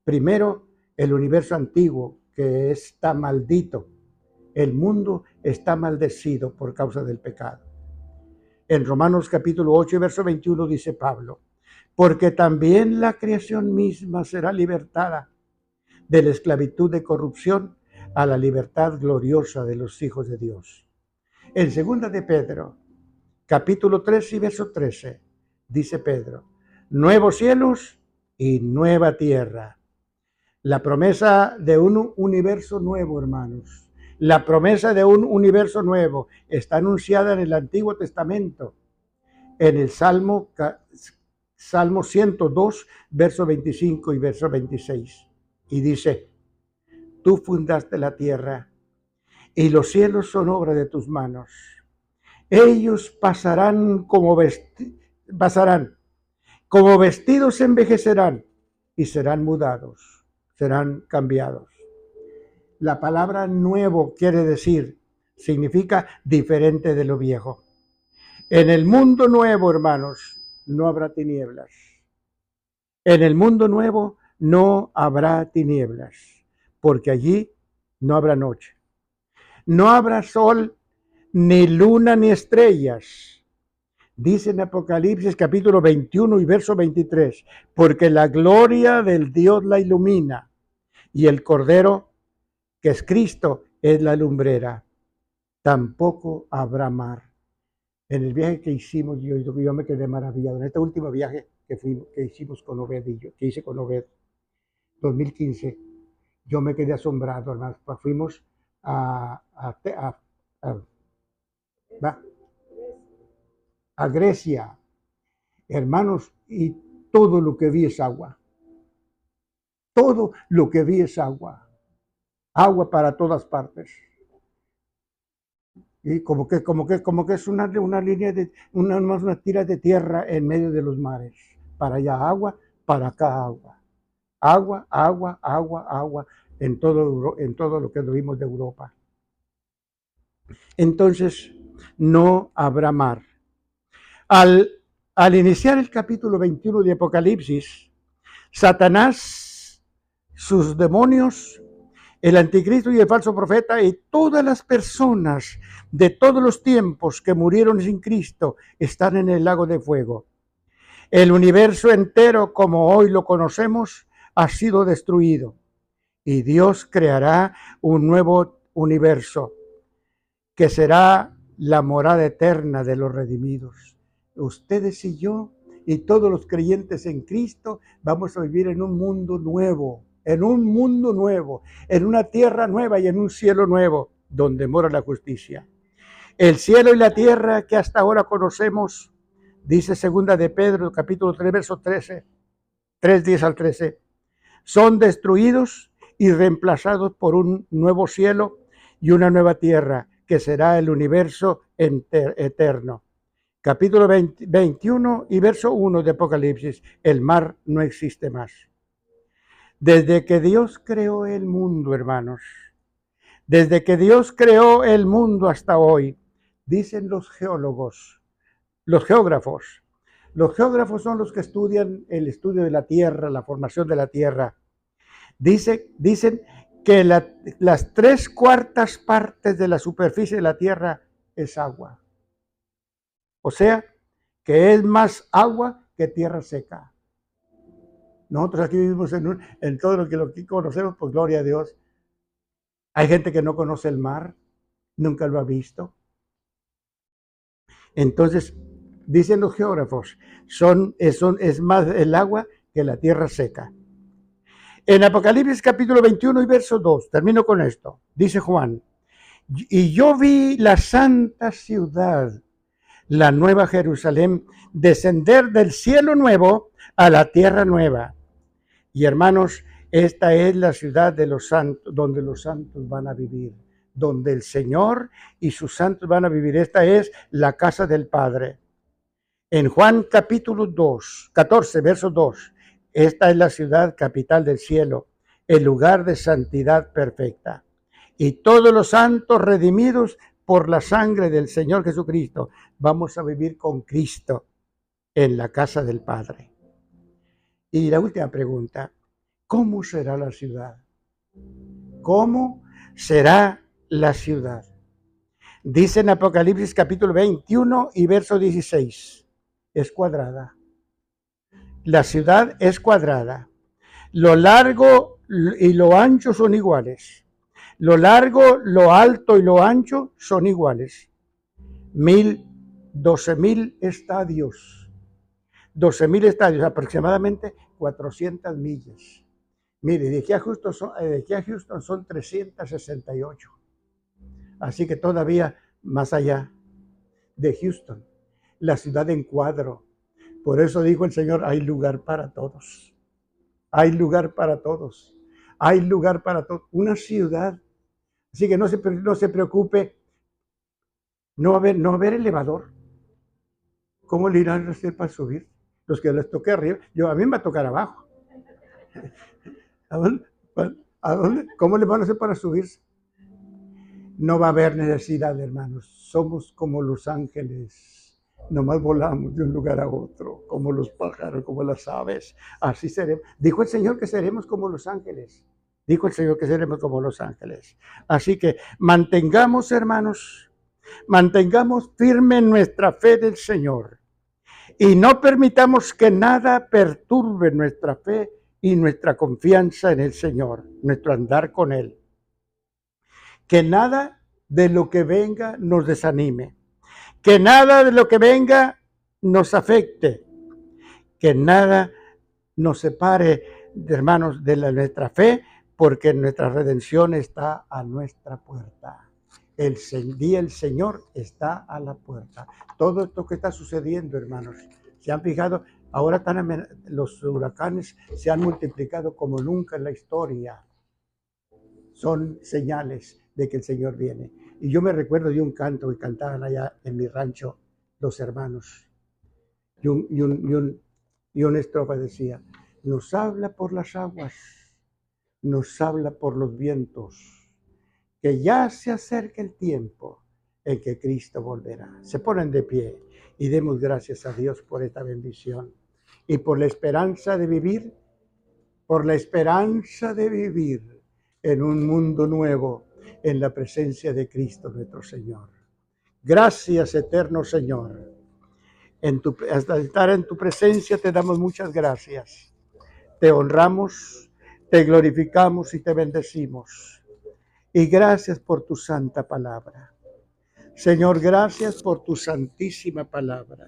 primero el universo antiguo, que está maldito. El mundo está maldecido por causa del pecado. En Romanos capítulo 8 y verso 21 dice Pablo, porque también la creación misma será libertada de la esclavitud de corrupción a la libertad gloriosa de los hijos de Dios. En 2 de Pedro, capítulo 3 y verso 13, dice Pedro, nuevos cielos y nueva tierra. La promesa de un universo nuevo, hermanos. La promesa de un universo nuevo está anunciada en el Antiguo Testamento, en el Salmo 102, verso 25 y verso 26. Y dice, tú fundaste la tierra y los cielos son obra de tus manos. Ellos pasarán como vestidos envejecerán y serán mudados, serán cambiados. La palabra nuevo significa diferente de lo viejo. En el mundo nuevo, hermanos, no habrá tinieblas. En el mundo nuevo no habrá tinieblas, porque allí no habrá noche. No habrá sol, ni luna, ni estrellas. Dice en Apocalipsis capítulo 21 y verso 23, porque la gloria del Dios la ilumina, y el Cordero, que es Cristo, es la lumbrera. Tampoco habrá mar. En el viaje que hicimos, yo me quedé maravillado. En este último viaje que hicimos con Obed que hice con Obed, 2015, yo me quedé asombrado, hermanos. Fuimos a Grecia, hermanos, y todo lo que vi es agua. Todo lo que vi es agua. Agua para todas partes. Y como que es una línea una tira de tierra en medio de los mares. Para allá agua, para acá agua. Agua, agua, agua, agua en todo lo que vimos de Europa. Entonces, no habrá mar. Al iniciar el capítulo 21 de Apocalipsis, Satanás, sus demonios, el anticristo y el falso profeta y todas las personas de todos los tiempos que murieron sin Cristo están en el lago de fuego. El universo entero, como hoy lo conocemos, ha sido destruido y Dios creará un nuevo universo que será la morada eterna de los redimidos. Ustedes y yo y todos los creyentes en Cristo vamos a vivir en un mundo nuevo, en una tierra nueva y en un cielo nuevo donde mora la justicia. El cielo y la tierra que hasta ahora conocemos, dice segunda de Pedro, capítulo 3, verso 13, 3:10 al 13, son destruidos y reemplazados por un nuevo cielo y una nueva tierra, que será el universo eterno. Capítulo 21 y verso 1 de Apocalipsis, el mar no existe más. Desde que Dios creó el mundo, hermanos, desde que Dios creó el mundo hasta hoy, dicen los geógrafos son los que estudian el estudio de la tierra, la formación de la tierra. Dicen que las 3/4 partes de la superficie de la tierra es agua. O sea, que es más agua que tierra seca. Nosotros aquí vivimos en todo lo que conocemos, pues gloria a Dios. Hay gente que no conoce el mar, nunca lo ha visto. Entonces, dicen los geógrafos, es más el agua que la tierra seca. En Apocalipsis capítulo 21 y verso 2, termino con esto, dice Juan, y yo vi la santa ciudad, la nueva Jerusalén, descender del cielo nuevo a la tierra nueva. Y hermanos, esta es la ciudad de los santos, donde los santos van a vivir, donde el Señor y sus santos van a vivir. Esta es la casa del Padre. En Juan capítulo 14, verso 2, esta es la ciudad capital del cielo, el lugar de santidad perfecta. Y todos los santos redimidos por la sangre del Señor Jesucristo, vamos a vivir con Cristo en la casa del Padre. Y la última pregunta, ¿cómo será la ciudad? ¿Cómo será la ciudad? Dice en Apocalipsis capítulo 21 y verso 16, es cuadrada. La ciudad es cuadrada. Lo largo y lo ancho son iguales. Lo largo, lo alto y lo ancho son iguales. 12,000 estadios. 12,000 estadios, aproximadamente 400 millas. Mire, de aquí a Houston son 368. Así que todavía más allá de Houston, la ciudad en cuadro. Por eso dijo el Señor, hay lugar para todos. Hay lugar para todos. Hay lugar para todos. Una ciudad. Así que no se preocupe. No va a haber elevador. ¿Cómo le irán a hacer para subir? Los que les toque arriba. A mí me va a tocar abajo. ¿A dónde? ¿Cómo le van a hacer para subirse? No va a haber necesidad, hermanos. Somos como los ángeles. Nomás volamos de un lugar a otro, como los pájaros, como las aves. Así seremos. Dijo el Señor que seremos como los ángeles. Dijo el Señor que seremos como los ángeles. Así que mantengamos, hermanos, mantengamos firme nuestra fe del Señor. Y no permitamos que nada perturbe nuestra fe y nuestra confianza en el Señor, nuestro andar con Él. Que nada de lo que venga nos desanime. Que nada de lo que venga nos afecte. Que nada nos separe, hermanos, de nuestra fe, porque nuestra redención está a nuestra puerta. El Señor está a la puerta. Todo esto que está sucediendo, hermanos, ¿se han fijado? Ahora los huracanes se han multiplicado como nunca en la historia. Son señales de que el Señor viene. Y yo me recuerdo de un canto que cantaban allá en mi rancho los hermanos. Y una estrofa decía, nos habla por las aguas, nos habla por los vientos, que ya se acerca el tiempo en que Cristo volverá. Se ponen de pie y demos gracias a Dios por esta bendición y por la esperanza de vivir, en un mundo nuevo, en la presencia de Cristo nuestro Señor. Gracias, eterno Señor. Hasta estar en tu presencia te damos muchas gracias. Te honramos, Te glorificamos y te bendecimos. Y gracias por tu santa palabra. Señor, gracias por tu santísima palabra.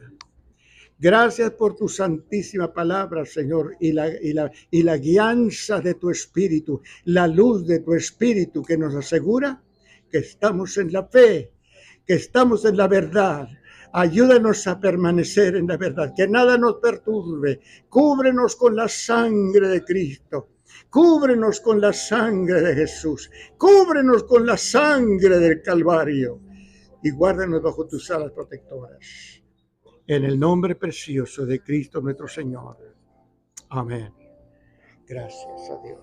Gracias por tu santísima palabra, Señor, y la guianza de tu Espíritu, la luz de tu Espíritu que nos asegura que estamos en la fe, que estamos en la verdad. Ayúdanos a permanecer en la verdad, que nada nos perturbe. Cúbrenos con la sangre de Cristo. Cúbrenos con la sangre de Jesús. Cúbrenos con la sangre del Calvario. Y guárdanos bajo tus alas protectoras. En el nombre precioso de Cristo nuestro Señor. Amén. Gracias a Dios.